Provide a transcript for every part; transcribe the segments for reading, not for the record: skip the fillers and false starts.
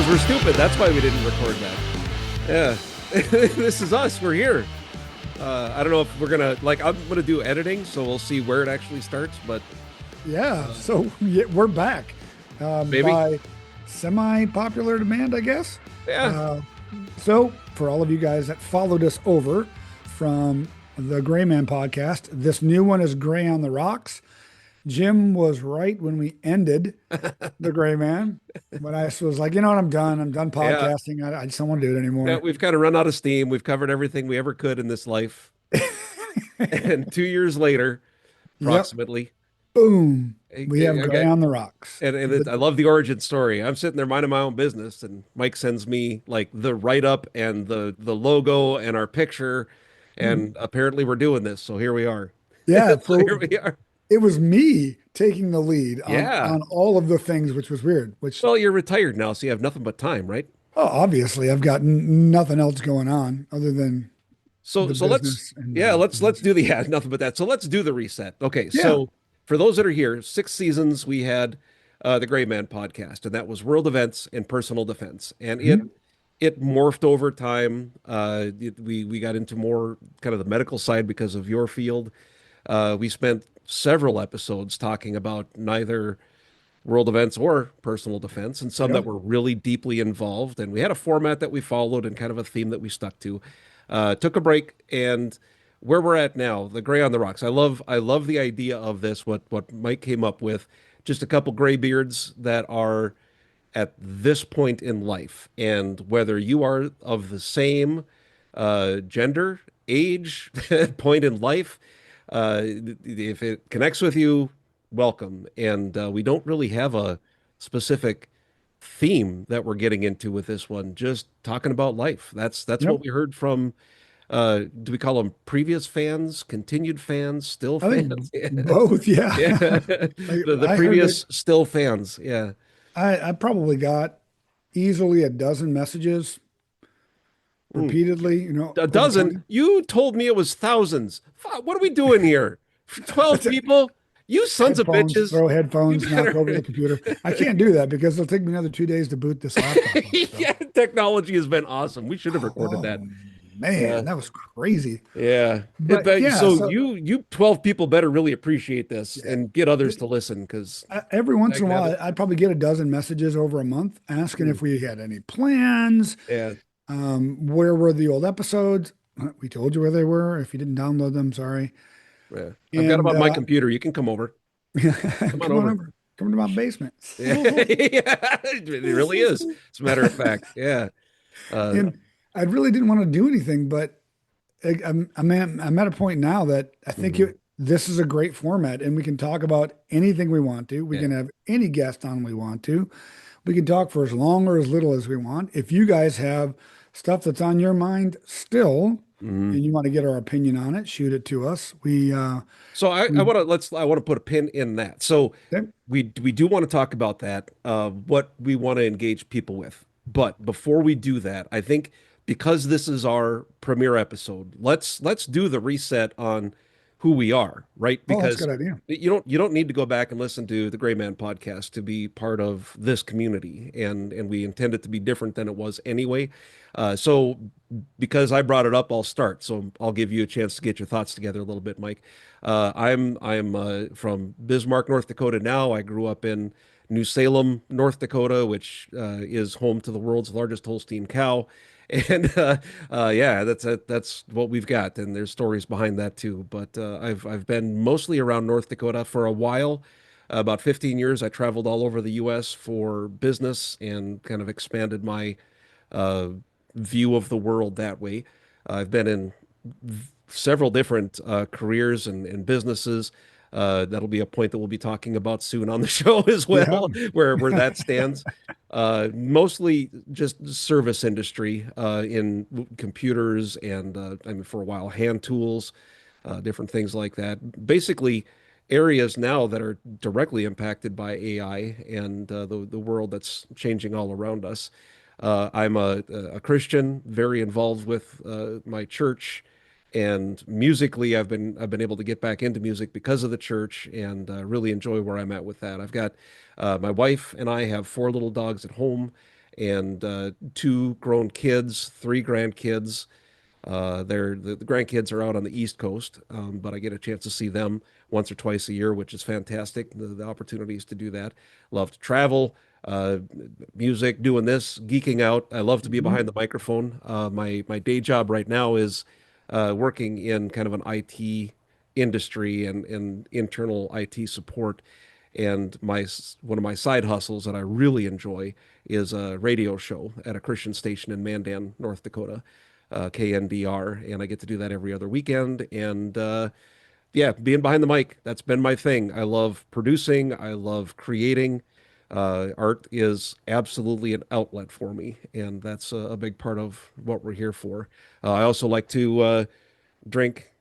because we're stupid. That's why we didn't record that. Yeah. This is us. We're here. I don't know if we're gonna I'm gonna do editing, so we'll see where it actually starts, but Yeah, so yeah, we're back maybe. by semi-popular demand, I guess. Yeah. Uh, so, for all of you guys that followed us over from the Gray Man podcast, this new one is Gray on the Rocks. Jim was right when we ended the Gray Man. When I was like, you know what, I'm done. I'm done Yeah. podcasting. I just don't want to do it Yeah, anymore. we've kind of run out of steam. We've covered everything we ever could in this life. And 2 years later, Yep, approximately, boom. We have I Gray got on the Rocks. I love the origin story. I'm sitting there minding my own business, and Mike sends me like the write up and the logo and our picture, and apparently we're doing this. So here we are. Yeah, So here we are. it was me taking the lead on Yeah. all of the things, which was weird. Which, Well, you're retired now, so you have nothing but time, right? oh, obviously, I've got nothing else going on other than So the so let's business and yeah, the let's do business. the yeah, nothing but that. So let's do the reset. Okay, Yeah. so for those that are here, 6 seasons we had the Gray Man podcast, and that was world events and personal defense. And it Mhm. it morphed over time. We got into more kind of the medical side because of your field. We spent several episodes talking about neither world events or personal defense, and some that Yep. were really deeply involved. And we had a format that we followed and kind of a theme that we stuck to. Took a break, and where we're at now, the Gray on the Rocks. I love the idea of this. What Mike came up with, just a couple gray beards that are at this point in life, and whether you are of the same gender, age, point in life, if it connects with you, welcome. And we don't really have a specific theme that we're getting into with this one. Just talking about life. That's what Yep. we heard from. Do we call them previous fans, continued fans, still I think fans? Yeah, both. Yeah. yeah. I, The I heard it. previous still fans. Yeah. I probably got easily a dozen messages Hmm. repeatedly, A over dozen. time. You told me it was thousands. What are we doing here? 12 That's it. people? You sons of Headphones, bitches. throw You headphones, knock over the better. computer. I can't do that because it'll take me another 2 days to boot this laptop up. So, Yeah, technology has been awesome. We should have recorded oh that. man, Yeah. that was crazy. Yeah. But yeah, So so you 12 people better really appreciate this yeah, and get others to listen because every once that in a can happen. while, I'd probably get a dozen messages over a month asking Hmm. if we had any plans. Yeah. Where were the old episodes? We told you where they were. If you didn't download them, sorry. Yeah. I've got them And on my computer. You can come over. Come on come on over. over, come to my basement. Yeah. Yeah. It really is. As a matter of fact. Yeah. Uh, And I really didn't want to do anything, but I'm at a point now that I think mhm. this is a great format, and we can talk about anything we want to. We Yeah. can have any guest on we want to. We can talk for as long or as little as we want. If you guys have stuff that's on your mind still, Mhm. and you want to get our opinion on it, shoot it to us. So I We want to I want to put a pin in that. So okay, we do want to talk about that, what we want to engage people with. But before we do that, I think because this is our premiere episode, let's do the reset on who we are, right? oh, that's a Because good idea. you don't need to go back and listen to the Gray Man podcast to be part of this community, and we intend it to be different than it was anyway. So because I brought it up, I'll start. So I'll give you a chance to get your thoughts together a little bit, Mike. I'm from Bismarck, North Dakota now. I grew up in New Salem, North Dakota, which is home to the world's largest Holstein cow. And yeah, that's what we've got, and there's stories behind that too. But I've been mostly around North Dakota for a while. About 15 years, I traveled all over the U.S. for business and kind of expanded my uh, view of the world that way. I've been in several different careers and businesses. That'll be a point that we'll be talking about soon on the show as Yeah. well, where that stands. Mostly just service industry in computers and I mean for a while hand tools, different things like that. Basically, areas now that are directly impacted by AI and the world that's changing all around us. I'm a Christian, very involved with my church, and musically, I've been able to get back into music because of the church, and really enjoy where I'm at with that. I've got my wife and I have four little dogs at home, and two grown kids, three grandkids. The grandkids are out on the East Coast, but I get a chance to see them once or twice a year, which is fantastic. The opportunities to do that. Love to travel, uh, music, doing this, geeking out. I love to be Mhm. behind the microphone. My day job right now is working in kind of an IT industry and internal IT support. And one of my side hustles that I really enjoy is a radio show at a Christian station in Mandan, North Dakota, KNDR, and I get to do that every other weekend. And yeah, being behind the mic, that's been my thing. I love producing. I love creating. Art is absolutely an outlet for me, and that's a big part of what we're here for. I also like to drink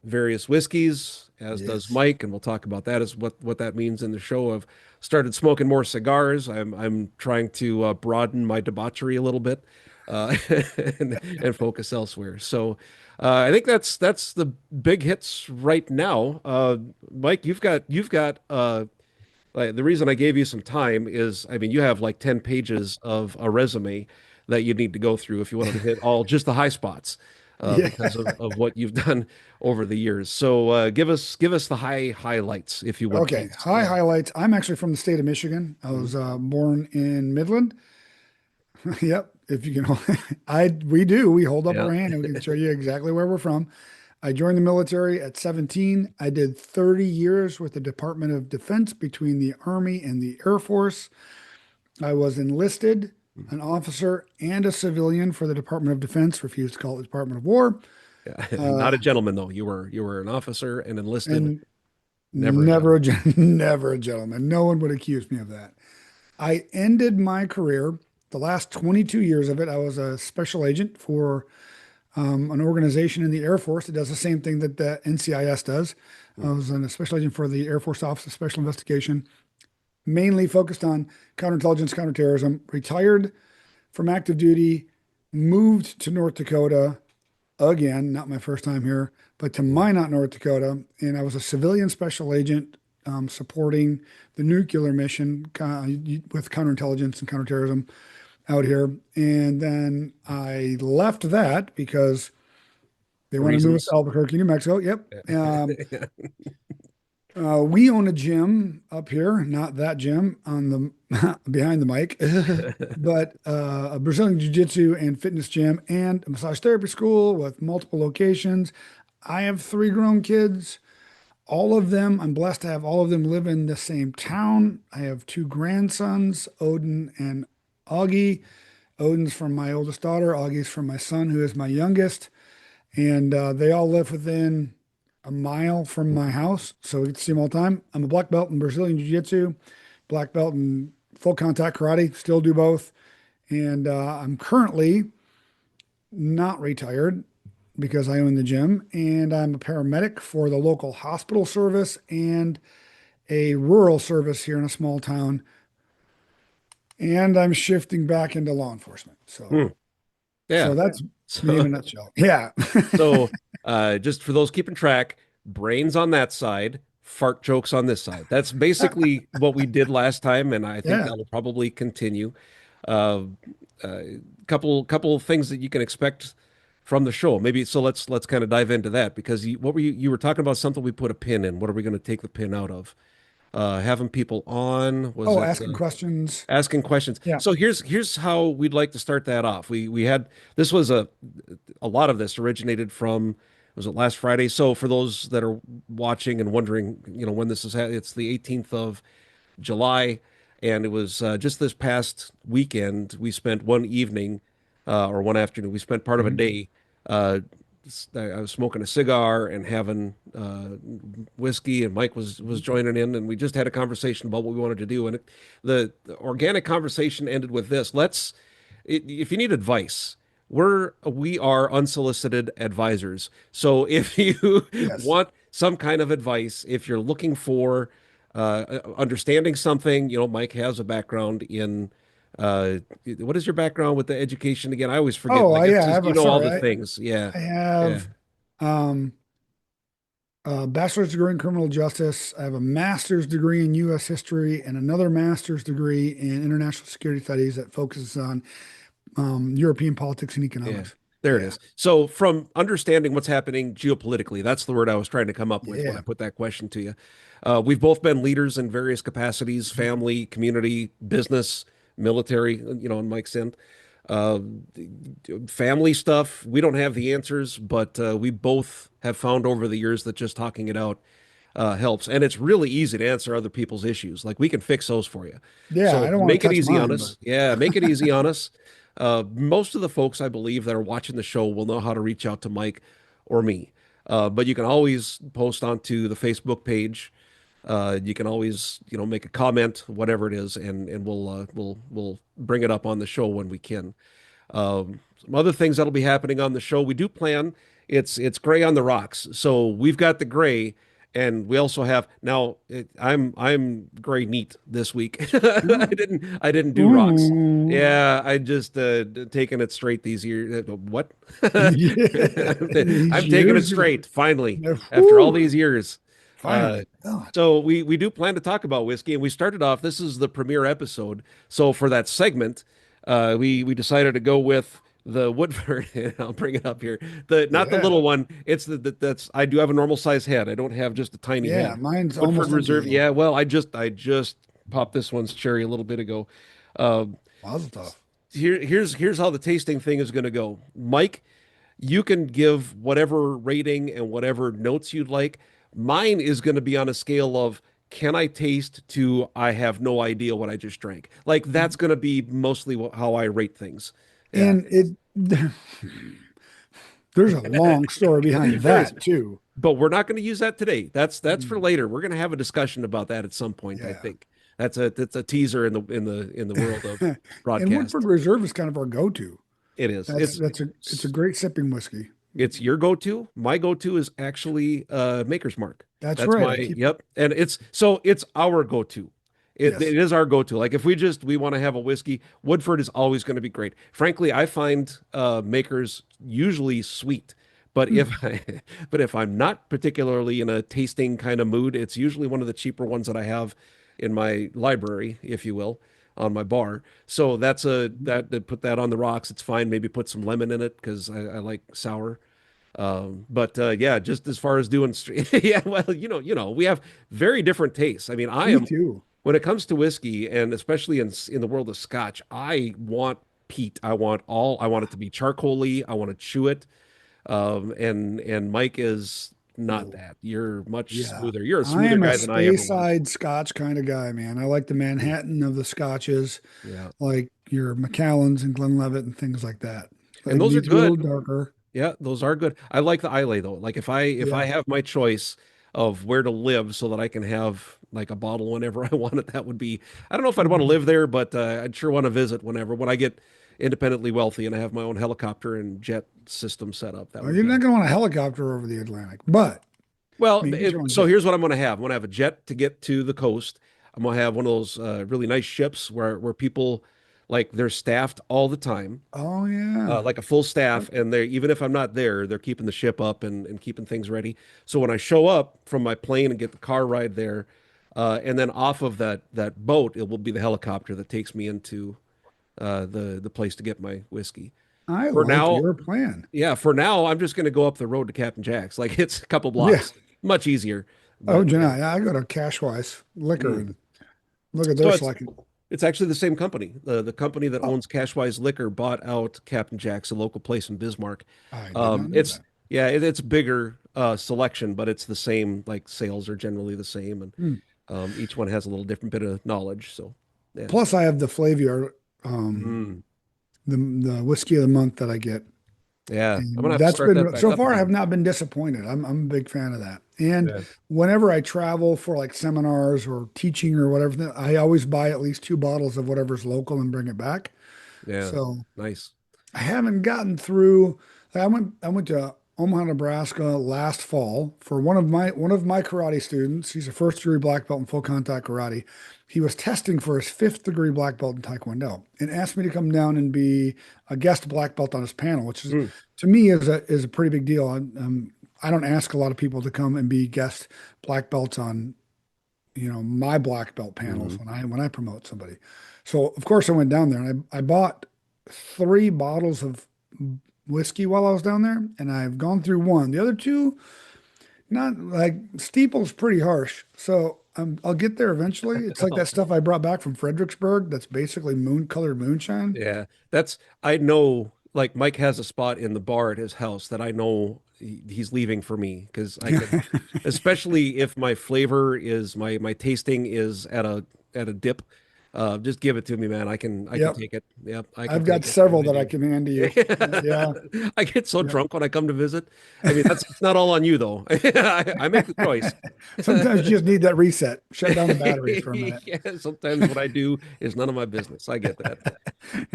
various whiskeys, as does Yes. Mike, and we'll talk about that as what that means in the show. I've started smoking more cigars. I'm trying to broaden my debauchery a little bit, uh, and focus elsewhere. So I think that's the big hits right now. Mike, you've got the reason I gave you some time is, I mean, you have like 10 pages of a resume that you need to go through if you wanted to hit all just the high spots, Yeah. because of what you've done over the years. So give us the highlights, if you would, Okay. please. High Yeah. highlights. I'm actually from the state of Michigan. I Mhm. was born in Midland. Yep. If you can, we do. We hold up Yeah. our hand and we can show you exactly where we're from. I joined the military at 17. I did 30 years with the Department of Defense between the Army and the Air Force. I was enlisted, an officer, and a civilian for the Department of Defense, refused to call it the Department of War. Yeah. Uh, Not a gentleman though. You were an officer and enlisted, and never a never gentleman. a never a gentleman. No one would accuse me of that. I ended my career, the last 22 years of it. I was a special agent for an organization in the Air Force that does the same thing that the NCIS does. I was a special agent for the Air Force Office of Special Investigation, mainly focused on counterintelligence, counterterrorism. Retired from active duty, moved to North Dakota again, not my first time here, but to Minot, North Dakota. And I was a civilian special agent supporting the nuclear mission with counterintelligence and counterterrorism out here. And then I left that because they wanted to move us to Reasons. Albuquerque, New Mexico. Yep. Yeah. We own a gym up here, not that gym on the behind the mic, but a Brazilian Jiu-Jitsu and fitness gym and a massage therapy school with multiple locations. I have three grown kids. All of them, I'm blessed to have all of them live in the same town. I have two grandsons, Odin and Augie. Odin's from my oldest daughter, Augie's from my son, who is my youngest. And they all live within a mile from my house, so we get to see them all the time. I'm a black belt in Brazilian Jiu-Jitsu, black belt in full contact karate, still do both. And I'm currently not retired because I own the gym, and I'm a paramedic for the local hospital service and a rural service here in a small town. And I'm shifting back into law enforcement. So, Hmm. so Yeah. that's me in So a nutshell. Yeah. So, just for those keeping track, brains on that side, fart jokes on this side. That's basically what we did last time, and I think Yeah. that'll probably continue. Uh, uh, couple of things that you can expect from the show. Maybe so. Let's kind of dive into that because what were you were talking about something we put a pin in. What are we going to take the pin out of? Having people on, was Oh, it asking questions. asking questions? Yeah. So here's how we'd like to start that off. We had this was a lot of this originated from, was it last Friday? So for those that are watching and wondering, when this is, it's the 18th of July, and it was just this past weekend. We spent one evening, or one afternoon. We spent part of a Mhm. day. Uh, I was smoking a cigar and having whiskey, and Mike was joining in, and we just had a conversation about what we wanted to do. And the organic conversation ended with this: if you need advice, we are unsolicited advisors. So if you Yes. want some kind of advice, if you're looking for understanding something, Mike has a background in what is your background with the education again? I always forget. Oh, Like it's yeah. I just have a all sorry. the things. Yeah, I yeah. have um bachelor's degree in criminal justice. I have a master's degree in U.S. history and another master's degree in international security studies that focuses on European politics and Yeah, economics. there it Yeah. is. So, from understanding what's happening geopolitically, that's the word I was trying to come up with when I Yeah. put that question to you. We've both been leaders in various capacities, family, community, business, military, on Mike's end. Uh, Family stuff, we don't have the answers, but we both have found over the years that just talking it out helps. And it's really easy to answer other people's issues. Like we can fix those for you. Yeah. So I don't want make to it touch easy on mine, but us. Yeah, make it easy on us. Most of the folks I believe that are watching the show will know how to reach out to Mike or me. But you can always post onto the Facebook page. You can always, make a comment, whatever it is, and we'll bring it up on the show when we can. Some other things that'll be happening on the show. We do plan. It's Gray on the Rocks. So we've got the Gray, and we also have now. I'm Gray neat this week. I didn't do rocks. ooh, Yeah, I just taking it straight these years. What? yeah, these I'm taking it years, straight finally after all whew, these years. Uh, finally. God. so we do plan to talk about whiskey, and we started off. This is the premiere episode. So for that segment, we decided to go with the Woodford. I'll bring it up here. The Not the Yeah. little one. It's that's I do have a normal size head. I don't have just a tiny Yeah. head. Mine's Woodford almost empty Reserve. though. Yeah. Well, I just popped this one's cherry a little bit ago. Um, Mazel tov. here's how the tasting thing is going to go. Mike, you can give whatever rating and whatever notes you'd like. Mine is going to be on a scale of can I taste to I have no idea what I just drank. Like that's going to be mostly how I rate things. Yeah. And there's a long story behind There is. that too. But we're not going to use that today. That's for Mm, later. We're going to have a discussion about that at some point, I yeah. think. That's a teaser in the world of And Woodford broadcast. Reserve is kind of our go-to. It is. It's a great sipping whiskey. It's your go-to. My go-to is actually Maker's Mark. That's That's right. my I keep yep. And it's our go-to. It yes. is our go-to. Like if we want to have a whiskey, Woodford is always going to be great. Frankly, I find Makers usually sweet. But if Mm. I, but if I'm not particularly in a tasting kind of mood, it's usually one of the cheaper ones that I have in my library, if you will, on my bar. So that put that on the rocks. It's fine. Maybe put some lemon in it because I like sour. But yeah, just as far as doing, yeah, well, we have very different tastes. I mean, Me too. when it comes to whiskey, and especially in the world of Scotch, I want peat. I want it to be charcoaly. I want to chew it. And Mike is not Oh, that. You're much yeah. smoother. You're a I smoother am a guy than I ever was. Speyside Scotch kind of guy, man. I like the Mm. Manhattan of the Scotches, Yeah, like your Macallans and Glenlivet and things like that. and It those are needs to be a little good. darker. Yeah, those are good. I like the Islay though. Like if I Yeah. have my choice of where to live so that I can have like a bottle whenever I want it, that would be. I don't know if I'd want to Mhm. live there, but I'd sure want to visit when I get independently wealthy and I have my own helicopter and jet system set up. That Well, would you're be. not going to want a helicopter over the Atlantic, but I Well, mean, get your own so jet. here's what I'm going to have. I'm going to have a jet to get to the coast. I'm going to have one of those really nice ships where people like they're staffed all the time, Oh yeah. like a full staff, and they even if I'm not there, they're keeping the ship up and keeping things ready. So when I show up from my plane and get the car ride there, and then off of that boat, it will be the helicopter that takes me into the place to get my whiskey. I For like now, your plan. yeah, for now, I'm just going to go up the road to Captain Jack's. Like it's a couple Yeah. blocks, much easier. Oh, But yeah. Janai, I go to Cashwise Liquor Mm. and look at So their selection. it's actually the same company. The company that Oh, owns Cashwise Liquor bought out Captain Jack's, a local place in Bismarck. I did not know It's that. yeah, it's bigger selection, but it's the same. Like sales are generally the same, and Hmm. each one has a little different bit of knowledge. So yeah. Plus, I have the Flaviar, um, Mm. the whiskey of the month that I get. Yeah, I'm gonna And have to that's start that been back so up far, I have again. not been disappointed. I'm a big fan of that. And Yeah, whenever I travel for like seminars or teaching or whatever, I always buy at least two bottles of whatever's local and bring it back. yeah, So nice. I haven't gotten through. I went to Omaha, Nebraska last fall for one of my karate students. He's a first degree black belt in full contact karate. He was testing for his fifth degree black belt in Taekwondo and asked me to come down and be a guest black belt on his panel, which is Mm. to me is a pretty big deal. I don't ask a lot of people to come and be guest black belts on, my black belt panels Hmm. when I promote somebody. So of course I went down there and I bought 3 bottles of whiskey while I was down there, and I've gone through one. The other two, not like Steeple's pretty harsh. So I'll get there eventually. It's like that stuff I brought back from Fredericksburg that's basically moon colored moonshine. Yeah, I know, like Mike has a spot in the bar at his house that I know he's leaving for me because I can, especially if my flavor is my tasting is at a dip, just give it to me, man. I can Yep. take it. Yep, I can I've got take it. I several really that I do. can hand to you. Yeah. I get so Yep. drunk when I come to visit. I mean, that's it's not all on you though. I make the choice. Sometimes you just need that reset. Shut down the batteries for a minute. Yeah, sometimes what I do is none of my business. I get that.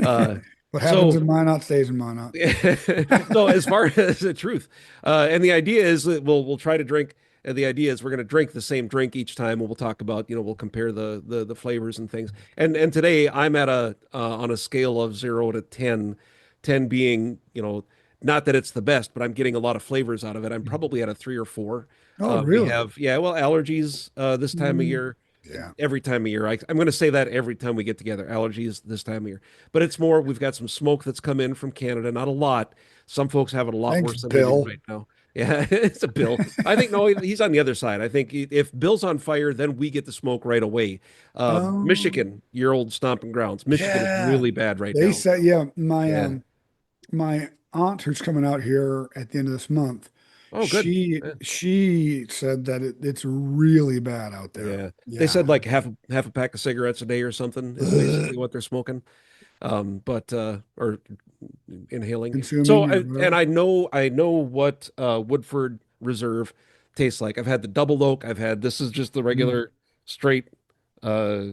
Uh, What happens so in Minot stays in Minot. So as far as the truth, and the idea is that we'll try to drink. And the idea is we're going to drink the same drink each time, and we'll talk about we'll compare the flavors and things. And today I'm at a on a scale of 0 to 10, 10 being not that it's the best, but I'm getting a lot of flavors out of it. I'm probably at a 3 or 4. Oh, We really? have well allergies this time of Mm, year yeah. every time of year. I'm going to say that every time we get together. Allergies this time of year, but it's more. We've got some smoke that's come in from Canada. Not a lot. Some folks have it a lot Thanks, worse than we do Bill. right now. Yeah, it's a Bill. I think no, he's on the other side. I think if Bill's on fire, then we get the smoke right away. Oh, Michigan, your old stomping grounds. Michigan is yeah. really bad right They now. said, yeah, my Yeah. my aunt who's coming out here at the end of this month, Oh, good. she Yeah. she said that it's really bad out there. Yeah. They Yeah. said like half a pack of cigarettes a day or something is Ugh. basically what they're smoking. But or inhaling. So Consuming or and whatever. I know what Woodford Reserve tastes like. I've had the double oak. I've had this is just the Mm. regular straight uh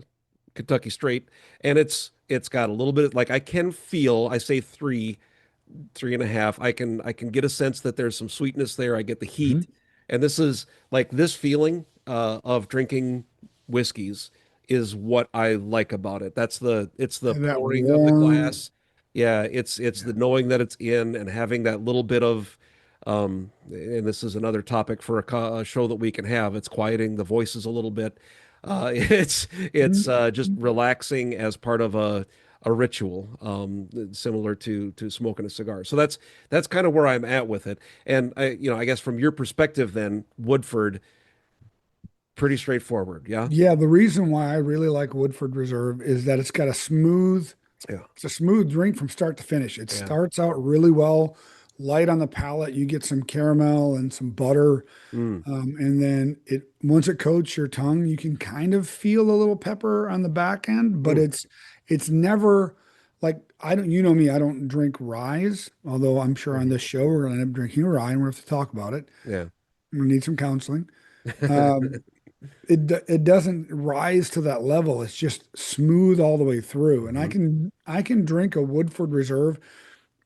Kentucky straight, and it's got a little bit like I can feel. I say 3.5. I can get a sense that there's some sweetness there. I get the Mhm. heat, and this is like this feeling of drinking whiskeys is what I like about it. It's the And that pouring of the warm, glass. Yeah, it's yeah. the knowing that it's in and having that little bit of and this is another topic for a show that we can have. It's quieting the voices a little bit. It's just Mhm. relaxing as part of a ritual, similar to smoking a cigar. So that's kind of where I'm at with it. And I guess from your perspective, then Woodford, pretty straightforward. Yeah, Yeah, the reason why I really like Woodford Reserve is that yeah, it's a smooth drink from start to finish. It yeah. starts out really well, light on the palate. You get some caramel and some butter. Mm, And then once it coats your tongue, you can kind of feel a little pepper on the back end, but mm, it's never like I don't, me, I don't drink ryes, although I'm sure on right. this show we're gonna end up drinking rye and we're gonna have to talk about it. Yeah. We need some counseling. Um, it doesn't rise to that level. It's just smooth all the way through. And Mhm. I can drink a Woodford Reserve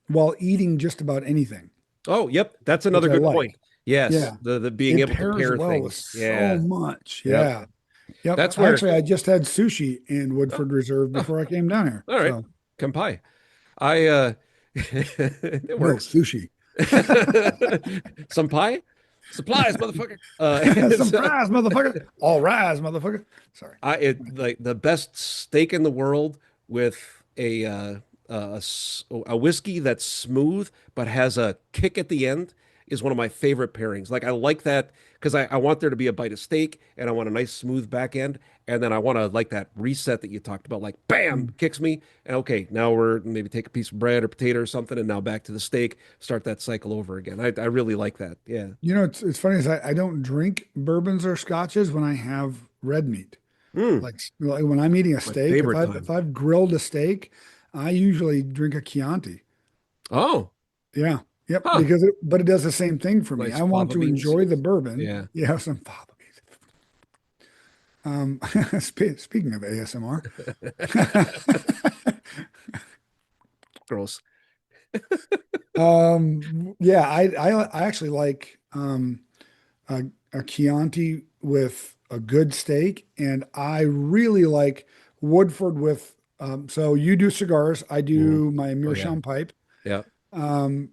while eating just about anything, Oh, yep. That's which another I good point. like. Yes, Yeah. the being It able to pairs pair well with things. so Yeah. much. Yep. Yeah. Yep. That's where. I just had sushi in Oh, Woodford Reserve oh, before I came down here. all right. So Kampai. I it no works. sushi. Some pie? Supplies, motherfucker. So Surprise, motherfucker. All rise, motherfucker. Sorry. like the best steak in the world with a whiskey that's smooth but has a kick at the end is one of my favorite pairings. Like I like that because I want there to be a bite of steak and I want a nice smooth back end and then I want to like that reset that you talked about, like bam, Mm. kicks me and okay, now we're maybe take a piece of bread or potato or something and now back to the steak, start that cycle over again. I really like that. Yeah. It's funny is I don't drink bourbons or scotches when I have red meat. Mm, Like when I'm eating a my steak, favorite if time. I've grilled a steak, I usually drink a Chianti. Oh, Yeah. Yep. huh. But it does the same thing for me. Nice I want fava to beans. enjoy the bourbon. Yeah. Yeah, some fava beans. Speaking of ASMR, Gross. yeah, I actually like a, a Chianti with a good steak, and I really like Woodford with. So you do cigars, I Mhm. do my Oh yeah. meerschaum pipe, Yeah. um,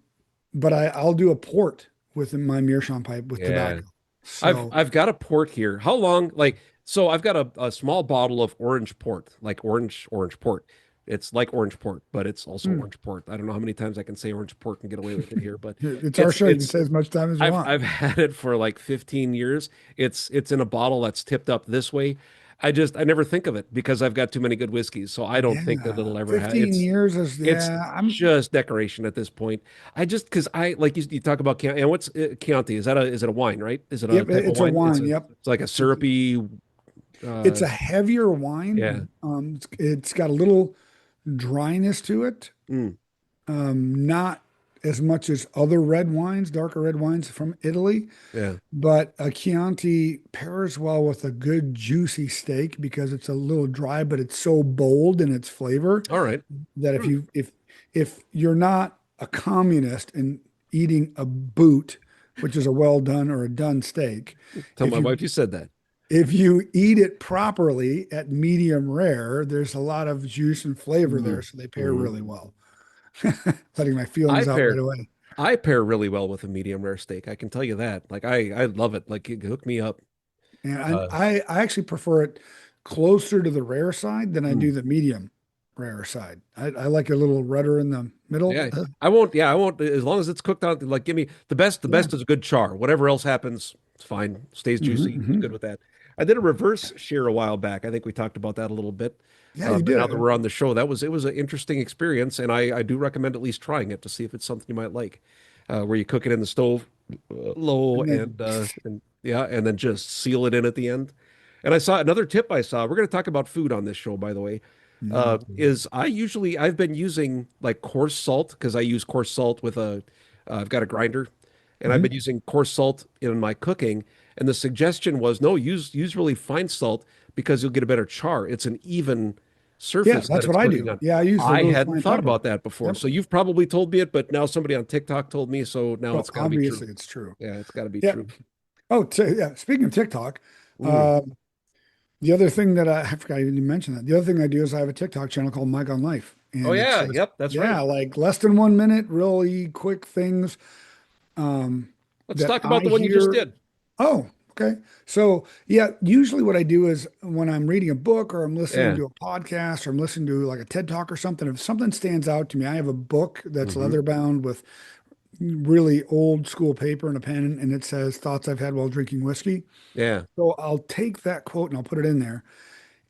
but I'll do a port with my meerschaum pipe with Yeah. tobacco. So, I've got a port here. How long? Like, so I've got a small bottle of orange port, like orange port. It's like orange port, but it's also hmm, orange port. I don't know how many times I can say orange port and get away with it here, but it's our show. You can it's say as much time as you want. I've had it for like 15 years. It's in a bottle that's tipped up this way. I never think of it because I've got too many good whiskeys, so I don't think that Yeah. it'll ever have 15 years is, it's yeah, just decoration at this point. I just because I like you talk about Chianti, and what's Chianti? Is it a wine, right? Is it a yep, type of it's a wine? wine. Yep. It's like a It's, syrupy it's uh a heavier yeah. wine. It's got a little dryness to it. Mm, Not as much as other red wines, darker red wines from Italy, yeah. but a Chianti pairs well with a good juicy steak because it's a little dry, but it's so bold in its flavor All right. that Hmm. if you're not a communist and eating a boot, which is a well done or a done steak, Tell if my you wife you said that. if you eat it properly at medium rare, there's a lot of juice and flavor there, Mm, so they pair hmm. really well. Letting my I feelings out right pair away. I pair really well with a medium rare steak. I can tell you that. Like I love it. Like you hook me up. And Uh, I actually prefer it closer to the rare side than I mm. do the medium rare side. I like a little redder in the middle. Yeah, I won't. Yeah, I won't. As long as it's cooked out, like give me the best. The Yeah. best is a good char. Whatever else happens, it's fine. Stays Hmm, juicy. It's hmm. good with that. I did a reverse shear a while back. I think we talked about that a little bit. Yeah, you But now did. that we're on the show, it was an interesting experience, and I do recommend at least trying it to see if it's something you might like. Where you cook it in the stove low And then, and yeah, and then just seal it in at the end. And I saw another tip I saw. We're going to talk about food on this show, by the way. mm, Is I've been using like coarse salt because I use coarse salt with I've got a grinder, and I've been mhm. using coarse salt in my cooking. And the suggestion was no, use really fine salt because you'll get a better char. It's an even Yeah, surface that that's it's what I cooking do. on. Yeah, I use the I really hadn't fine thought pepper. about that before. Yep. So you've probably told me it, but now somebody on TikTok told me, so now Well, it's got to be true. obviously it's true. Yeah, it's got to be Yeah. true. Oh, yeah. Speaking of TikTok, Mm. uh, the other thing that I forgot I didn't mention that. The other thing I do is I have a TikTok channel called Mike on Life, Oh and it's yeah, just yep, that's right. yeah, like less than 1 minute, really quick things um, Let's that talk I about the one you just hear. did. Oh, okay. So yeah, usually what I do is when I'm reading a book or I'm listening Yeah. to a podcast or I'm listening to like a TED Talk or something, if something stands out to me, I have a book that's Hmm. leather bound with really old school paper and a pen, and it says thoughts I've had while drinking whiskey. Yeah. So I'll take that quote and I'll put it in there.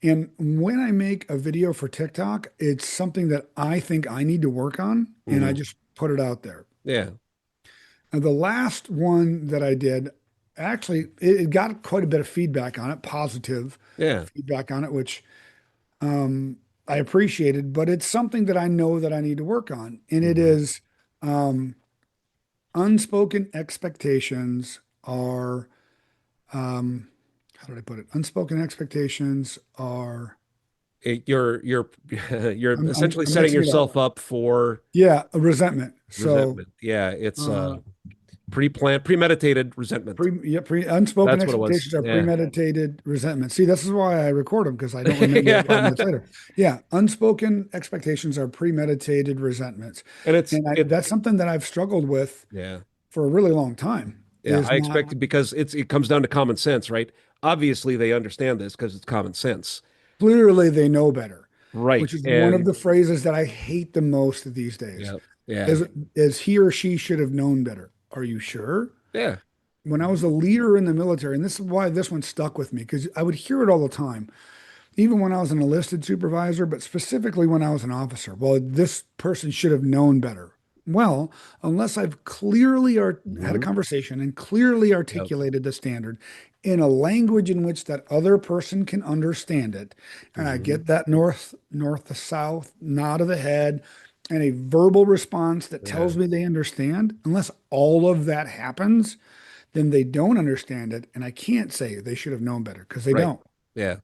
And when I make a video for TikTok, it's something that I think I need to work on, and I Hmm. just put it out there. Yeah. And the last one that I did, actually, it got quite a bit of feedback on it, positive Yeah. feedback on it, which I appreciated, but it's something that I know that I need to work on. And it Hmm. is um, unspoken expectations are, how did I put it? Unspoken expectations are, You're you're essentially I'm setting mixing it up. yourself up for Yeah, a resentment. So, resentment. Yeah, it's uh, pre-planned, premeditated resentment. unspoken That's what it was. expectations are Yeah. premeditated resentment. See, this is why I record them because I don't remember it 5 minutes Yeah. later. Yeah, unspoken expectations are premeditated resentments, And it's and it that's something that I've struggled with yeah. for a really long time. Yeah, Is I not expected because it comes down to common sense, right? Obviously they understand this because it's common sense. clearly they know better, Right. which is one of And the phrases that I hate the most these days. yeah. Yeah. Is is he or she should have known better? Are you sure? Yeah. When I was a leader in the military, and this is why this one stuck with me because I would hear it all the time, even when I was an enlisted supervisor, but specifically when I was an officer. Well, this person should have known better. Well, unless I've clearly had a Hmm. conversation and clearly Yep. articulated the standard in a language in which that other person can understand it, and I Hmm. get that north to south nod of the head and a verbal response that Yeah. tells me they understand, unless all of that happens, then they don't understand it. And I can't say they should have known better because they Right. don't. Yeah.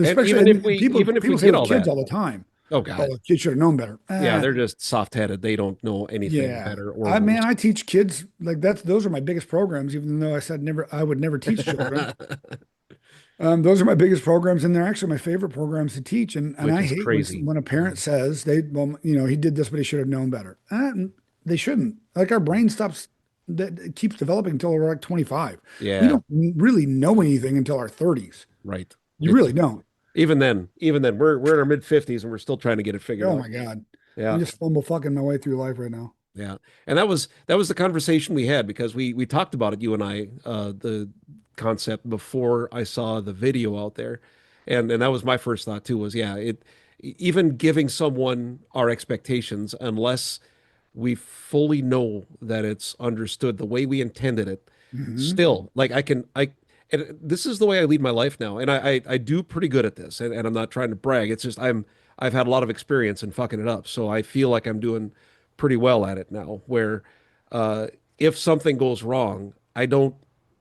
And Especially, and even if we people say get with all kids that, all the time, oh "Oh, God. the kids should have known better." Yeah, they're just soft-headed. They don't know anything Yeah. better or I worse. man, I teach kids like that's those are my biggest programs. Even though I said never, I would never teach children. Those are my biggest programs, and they're actually my favorite programs to teach. And Which I is hate when crazy. a parent says they, well, he did this, but he should have known better. They shouldn't. Like our brain stops. that keeps developing until we're like 25. We Yeah, don't really know anything until our 30s. right. You It's really don't. even then, we're in our mid 50s and we're still trying to get it figured Oh out. my God. I'm Yeah. just fumble fucking my way through life right now. Yeah. And that was the conversation we had because we talked about it, you and I, the concept before I saw the video out there. And that was my first thought too, was yeah, even giving someone our expectations, unless we fully know that it's understood the way we intended it, Hmm. still, like and this is the way I lead my life now. And I do pretty good at this. And I'm not trying to brag. It's just I've had a lot of experience in fucking it up. So I feel like I'm doing pretty well at it now, where uh, if something goes wrong, I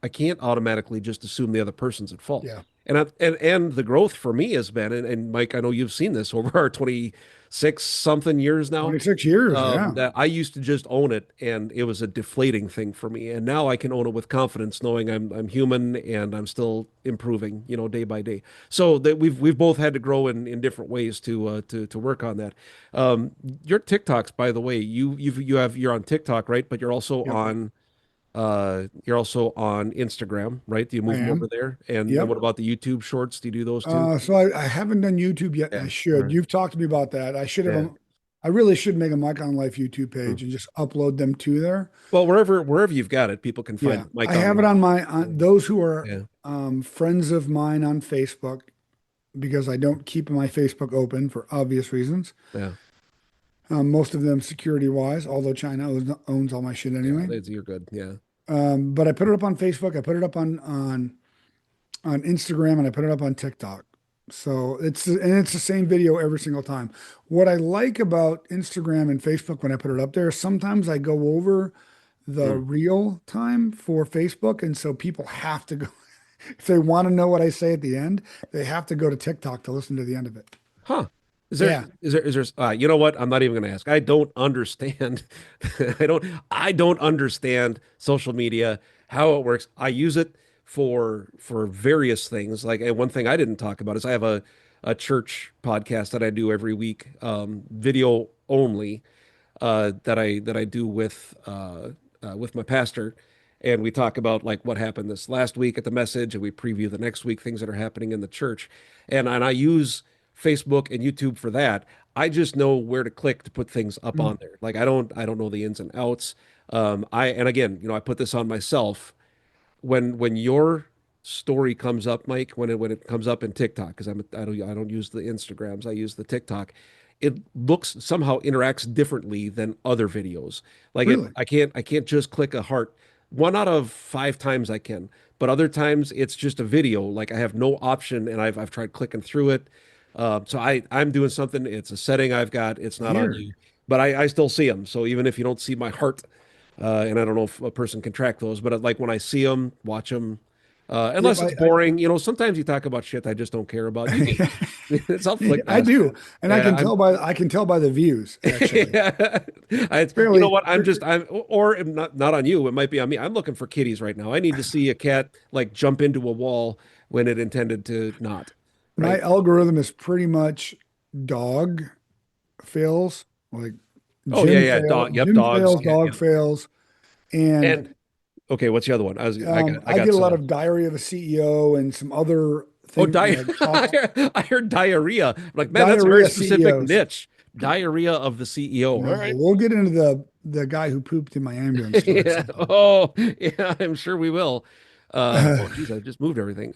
can't automatically just assume the other person's at fault. Yeah. And the growth for me has been, and Mike, I know you've seen this over our 26 something years now, 26 years. Yeah. that I used to just own it and it was a deflating thing for me. And now I can own it with confidence, knowing I'm human and I'm still improving, day by day. So that we've both had to grow in different ways to work on that. Um, your TikToks, by the way, you're on TikTok, right? But Yep. you're also on Instagram, right? Do you I move them over am. there? And Yep. what about the YouTube shorts? Do you do those too? So I haven't done YouTube yet, and Yeah. I All should. right. You've talked to me about that. Yeah. I really should make a Mike on Life YouTube Hmm. page and just upload them to there. Well, wherever you've got it, people can Yeah. find I Mike on have it live. on on those who are Yeah. friends of mine on Facebook because I don't keep my Facebook open for obvious reasons. Yeah. Most of them security wise, although China owns all my shit Yeah, anyway. you're good. Yeah. But I put it up on Facebook. I put it up on Instagram, and I put it up on TikTok. So it's the same video every single time. What I like about Instagram and Facebook when I put it up there, sometimes I go over the Hmm. real time for Facebook, and so people have to go if they want to know what I say at the end, they have to go to TikTok to listen to the end of it. Huh. Is there Yeah, you know what? I'm not even going to ask. I don't understand. I don't understand social media, how it works. I use it for various things. Like, and one thing I didn't talk about is I have a church podcast that I do every week, video only, that I do with my pastor, and we talk about like what happened this last week at the message, and we preview the next week things that are happening in the church, and I use Facebook and YouTube for that. I just know where to click to put things up mm, on there. Like I don't know the ins and outs. And again, I put this on myself when your story comes up, Mike, when it comes up in TikTok, because I don't use the Instagrams, I use the TikTok. It looks somehow interacts differently than other videos. Like really. I can't just click a heart. One out of five times I can, but other times it's just a video. Like I have no option, and I've tried clicking through it. So I'm doing something. It's a setting I've got. It's not on Weird. you, but I still see them. So even if you don't see my heart, and I don't know if a person can track those, but like when I see them, watch them. Yep, Unless it's boring, sometimes you talk about shit I just don't care about. You get I me. It's I'll flick I past it. do, and Yeah, I can tell by the views actually. yeah. You know Fairly, what? Or not on you. It might be on me. I'm looking for kitties right now. I need to see a cat like jump into a wall when it intended to not. my Right? algorithm is pretty much dog fails, like Oh yeah, yeah. Dog. Yep. Gym Dogs. fails, Cat. dog Yep. fails, and And okay, what's the other one? I I got get a lot some. of Diary of a CEO and some other Oh, thing like talk I heard diarrhea. I'm like, man, that's a very diarrhea specific CEOs. niche. Diarrhea of the CEO. All No, right. we'll get into the guy who pooped in my ambulance story Yeah. sometime. Oh, yeah, I'm sure we will. Oh, geez, I just moved everything.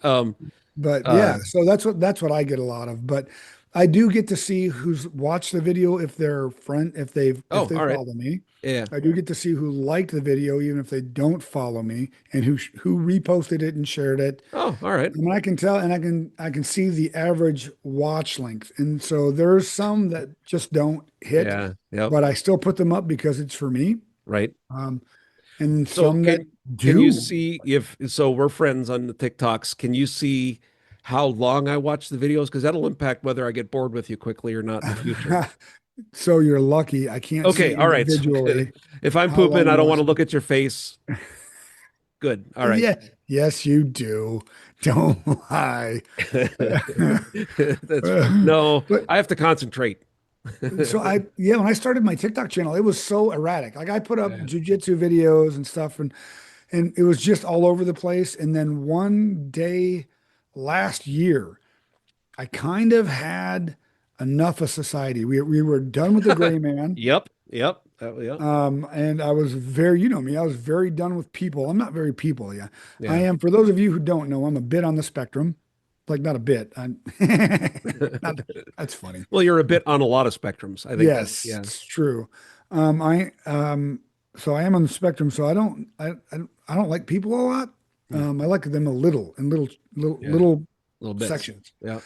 But Uh, yeah, so that's what I get a lot of. But I do get to see who's watched the video if they're friend if oh, they all right. follow me. Yeah. I do get to see who liked the video even if they don't follow me and who reposted it and shared it. Oh, all right. And I can tell and I can see the average watch length. And so there's some that just don't hit, Yeah. Yep. but I still put them up because it's for me. Right. Um, and So some that can you do. see if so we're friends on the TikToks. Can you see how long I watch the videos? Because that'll impact whether I get bored with you quickly or not in the future. So you're lucky. I can't Okay, see all right. So good. individually If I'm how pooping, long I you don't want watch to it. look at your face. Good. All right. Yeah, yes, you do. Don't lie. That's no, But I have to concentrate. So yeah, when I started my TikTok channel, it was so erratic. Like I put up Yeah. jujitsu videos and stuff, and it was just all over the place. And then one day last year, I kind of had enough of society. We were done with the gray man. Yep. Yep. Yep. And I was very, you know me, I was very done with people. I'm not very people, yeah. I Yeah. am, for those of you who don't know, I'm a bit on the spectrum. Like not a bit. I'm not, that's funny. Well, you're a bit on a lot of spectrums. I think that, Yes, yeah. it's true. I so I am on the spectrum, so I don't like people a lot. Mm. I like them a little in Yeah. little Little bits. sections. Yeah.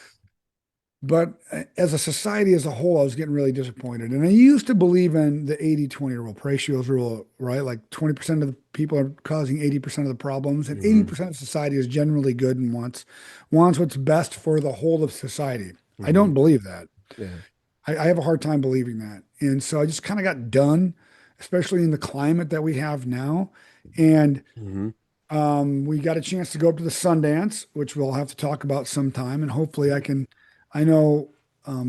But as a society as a whole, I was getting really disappointed. And I used to believe in the 80-20 rule, Pareto's rule, right? Like 20% of the people are causing 80% of the problems, and Hmm. 80% of society is generally good and wants what's best for the whole of society. I Hmm. don't believe that. Yeah. I have a hard time believing that. And so I just kind of got done, especially in the climate that we have now. And Hmm. we got a chance to go up to the Sundance, which we'll have to talk about sometime. And hopefully I know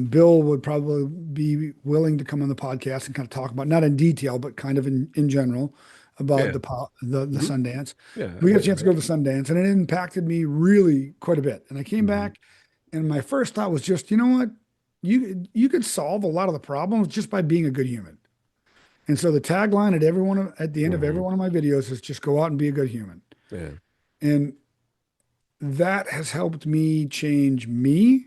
Bill would probably be willing to come on the podcast and kind of talk about, not in detail, but kind of in general about Yeah. the Hmm. Sundance. Yeah. I We got can a do chance to that. go to the Sundance and it impacted me really quite a bit. And I came Hmm. back and my first thought was just, you know what? You could solve a lot of the problems just by being a good human. And so the tagline at the end of every Hmm. one of my videos is just go out and be a good human. Yeah. And that has helped me change me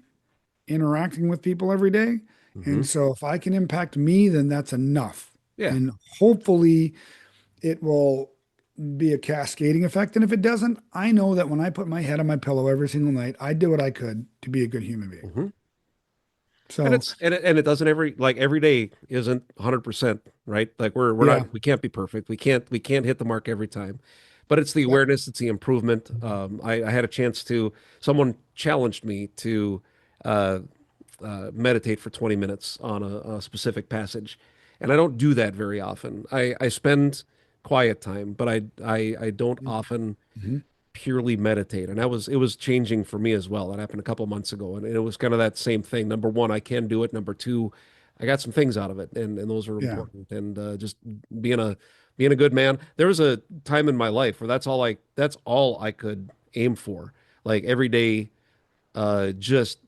interacting with people every day. Hmm. And so if I can impact me, then that's enough. Yeah. And hopefully it will be a cascading effect. And if it doesn't, I know that when I put my head on my pillow every single night, I did what I could to be a good human being. Hmm. And So it doesn't every day isn't 100%, right? Like we're not yeah, we can't be perfect. We can't hit the mark every time. But it's the yeah, awareness, it's the improvement. I had a chance to someone challenged me to uh, meditate for 20 minutes on a specific passage. And I don't do that very often. I spend quiet time, but I don't often mhm, purely meditate. And it was changing for me as well. That happened a couple months ago. And it was kind of that same thing. Number one, I can do it. Number two, I got some things out of it. And those are yeah, important. And just being a being a good man. There was a time in my life where that's all I could aim for. Like every day, just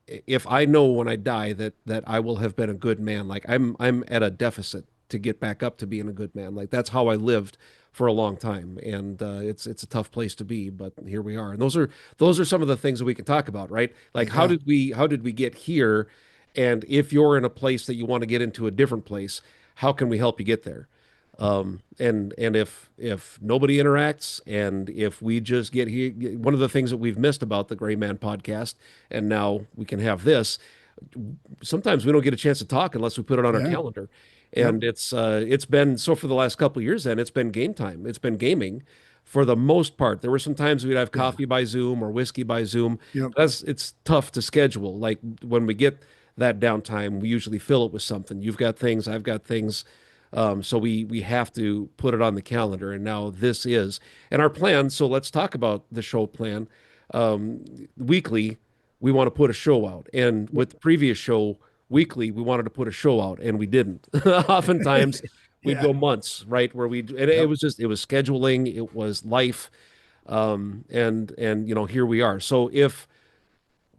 if I know when I die that I will have been a good man, like I'm at a deficit to get back up to being a good man. Like that's how I lived for a long time, and it's a tough place to be, but here we are. And those are some of the things that we can talk about, right? Like yeah, how did we get here? And if you're in a place that you want to get into a different place, how can we help you get there? And if nobody interacts, and if we just get here, one of the things that we've missed about the Gray Man podcast, and now we can have this. Sometimes we don't get a chance to talk unless we put it on our yeah, calendar, yep, and it's been so for the last couple of years. Then it's been game time. It's been gaming for the most part. There were some times we'd have yeah, coffee by Zoom or whiskey by Zoom. yep, That's it's tough to schedule. Like when we get that downtime, we usually fill it with something. You've got things, I've got things. So we have to put it on the calendar, and now this is and our plan. So let's talk about the show plan. Weekly, we want to put a show out, and yep, with the previous show, weekly, we wanted to put a show out, and we didn't. Oftentimes, we'd yeah, go months, right, where we and it yep, was just it was scheduling, it was life, and here we are. So if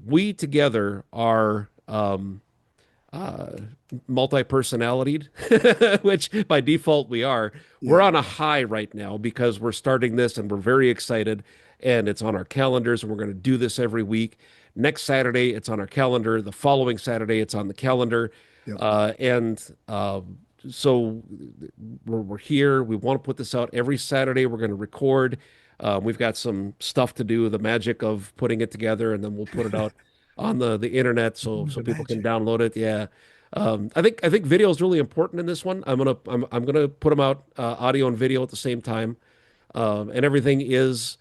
we together are uh, multi-personalitied, which by default we are. We're yeah, on a high right now because we're starting this and we're very excited and it's on our calendars and we're going to do this every week. Next Saturday, it's on our calendar. The following Saturday, it's on the calendar. yep, And so we're here. We want to put this out every Saturday. We're going to record. We've got some stuff to do, the magic of putting it together, and then we'll put it out on the internet so the people can magic. download it. Yeah. I think video is really important in this one. I'm gonna put them out audio and video at the same time, and everything is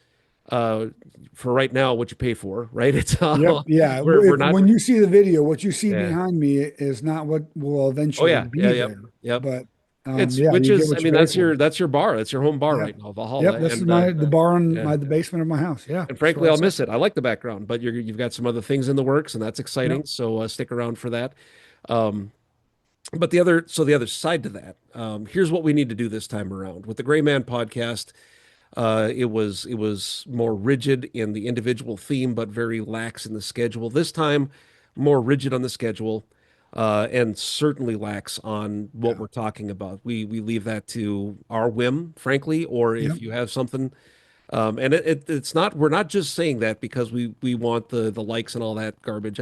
uh, for right now what you pay for, right? It's Yep. Yeah. we're If not. when you see the video, what you see Yeah. behind me is not what will Oh eventually yeah. Yeah. be Yep. there. Yep. But It's yeah, which you get is I what you mean pay for. that's your bar. That's your home bar Yeah. right now, Valhalla, Yep. This is and the bar in yeah. the basement of my house. Yeah. And That's where frankly, I I'll set. miss it. I like the background, but you've got some other things in the works, and that's Yep. exciting. So stick around for that. Um, But the other side to that, here's what we need to do this time around with the Gray Man podcast. It was more rigid in the individual theme, but very lax in the schedule. This time, more rigid on the schedule, and certainly lax on what Yeah. we're talking about. We leave that to our whim, frankly, or if Yep. you have something and it's not, we're not just saying that because we want the likes and all that garbage.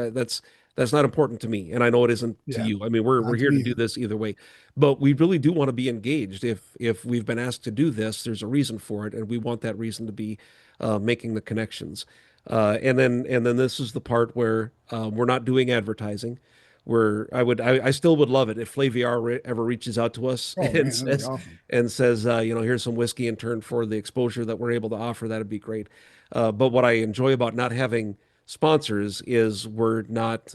That's not important to me, and I know it isn't to Yeah. you. I mean, we're Not to here to me do either. this either way, but we really do want to be engaged. If we've been asked to do this, there's a reason for it, and we want that reason to be making the connections. And then this is the part where we're not doing advertising. I still would love it if Flaviar ever reaches out to us Oh man, that'd be awesome. and says, you know, here's some whiskey in turn for the exposure that we're able to offer. That'd be great. But what I enjoy about not having sponsors is we're not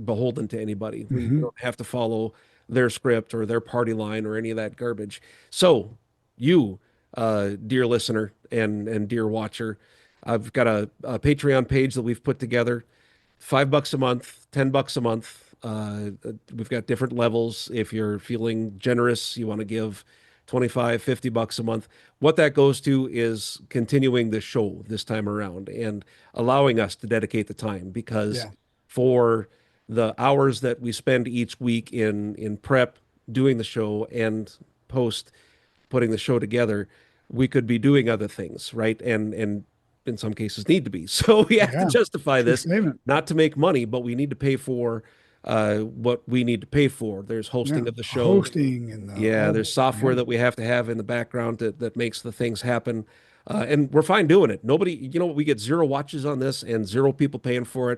beholden to anybody. We Hmm. don't have to follow their script or their party line or any of that garbage. So, you, dear listener and dear watcher, I've got a Patreon page that we've put together. $5 a month, $10 a month. We've got different levels. If you're feeling generous, you want to give 25, $50 a month. What that goes to is continuing the show this time around and allowing us to dedicate the time because Yeah. for the hours that we spend each week in prep, doing the show and post, putting the show together, we could be doing other things, right? And in some cases need to be. So we have to Yeah. justify True this, statement. not to make money, but we need to pay for what we need to pay for. There's Yeah. hosting of the show. Hosting and Yeah, all. there's software Yeah. that we have in the background that makes the things happen. And we're fine doing it. Nobody, you know, we get zero watches on this and zero people paying for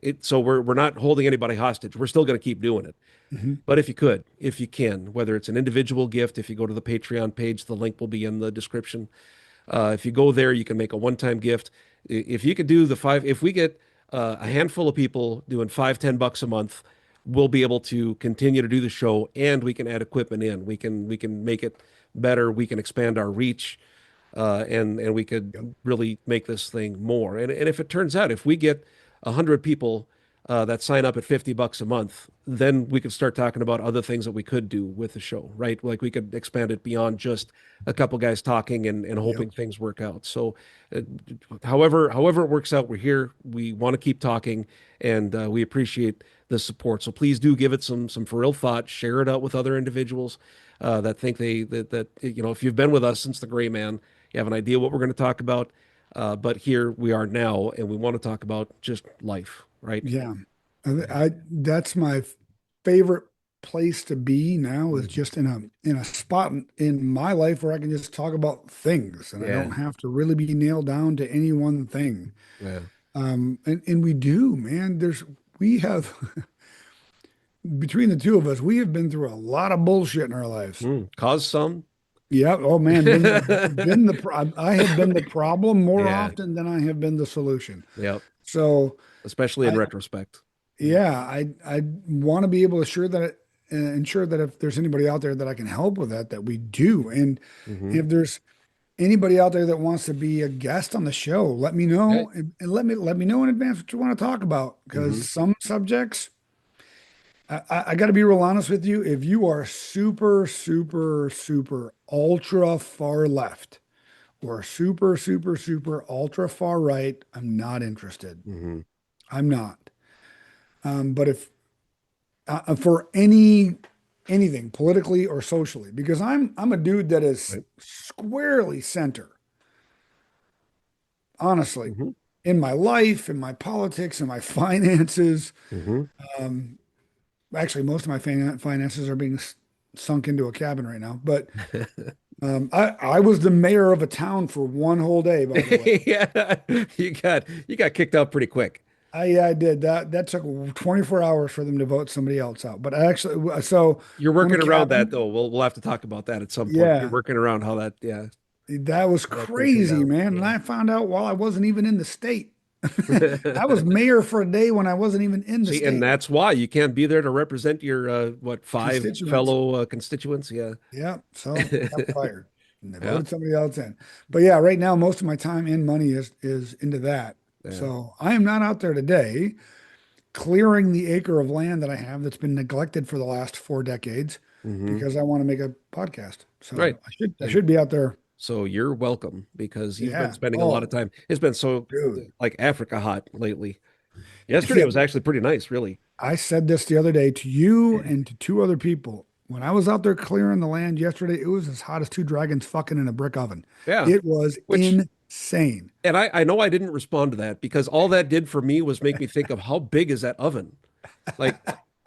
it. So we're not holding anybody hostage. We're still going to keep doing it. Hmm. But if you could, if you can, whether it's an individual gift, if you go to the Patreon page, the link will be in the description. If you go there, you can make a one-time gift. If you could do the five, if we get a handful of people doing $5, $10 a month, we'll be able to continue to do the show, and we can add equipment in. We can make it better. We can expand our reach, and we could Yep. really make this thing more. And if it turns out, if we get 100 people that sign up at $50 a month, then we could start talking about other things that we could do with the show, right? Like we could expand it beyond just a couple guys talking and Yep. hoping things work out. So, uh, however it works out, we're here. We want to keep talking, and we appreciate the support. So please do give it some for real thought. Share it out with other individuals that think that you know, if you've been with us since the Gray Man, you have an idea what we're going to talk about. But here we are now, and we want to talk about just life, right? Yeah. That's my favorite place to be now is Mhm. just in a spot in my life where I can just talk about things and I Yeah, don't have to really be nailed down to any one thing. yeah. And we do, man. We have between the two of us, we have been through a lot of bullshit in our lives. Cause some. Yeah. Oh man, I have been the problem more Yeah, often than I have been the solution. yep. So Especially in I, retrospect. Yeah. yeah, I want to be able to ensure that if there's anybody out there that I can help with that we do. And Hmm. if there's anybody out there that wants to be a guest on the show, let me Yeah. know and let me know in advance what you want to talk about because Hmm. some subjects I got to be real honest with you. If you are super, super, super ultra far left or super, super, super ultra far right, I'm not interested. Hmm. I'm not. But if for anything politically or socially, because I'm a dude that is Right. squarely center, honestly, Hmm. in my life, in my politics, in my finances. Hmm. Um, Actually, most of my finances are being sunk into a cabin right now. But I was the mayor of a town for one whole day, by the way. Yeah, you got kicked out pretty quick. Yeah, I did that. That took 24 hours for them to vote somebody else out. But I actually, so You're own a working around that cabin. though. We'll have to talk about that at some point. You're Yeah, working around how that, yeah, that was how that thing came crazy, down. man. And Yeah. I found out while I wasn't even in the state. I was mayor for a day when I wasn't even in the See, and state. that's why you can't be there to represent your what, five Constituents. fellow constituents. Yeah. Yeah, so got fired. And they Yeah. voted somebody else in. But yeah, right now most of my time and money is into that. Yeah. So I am not out there today. clearing the acre of land that I have that's been neglected for the last 4 decades Hmm. because I want to make a podcast. Right. So I And should be out there. so you're welcome because you've been Yeah. spending a lot of Oh, time. It's been so dude. like Africa hot lately. Yesterday Yeah. was actually pretty nice, really. I said this the other day to you and to two other people. When I was out there clearing the land yesterday, it was as hot as two dragons fucking in a brick oven. Yeah. It was Which, insane. and I know I didn't respond to that because all that did for me was make me think of how big is that oven? Like,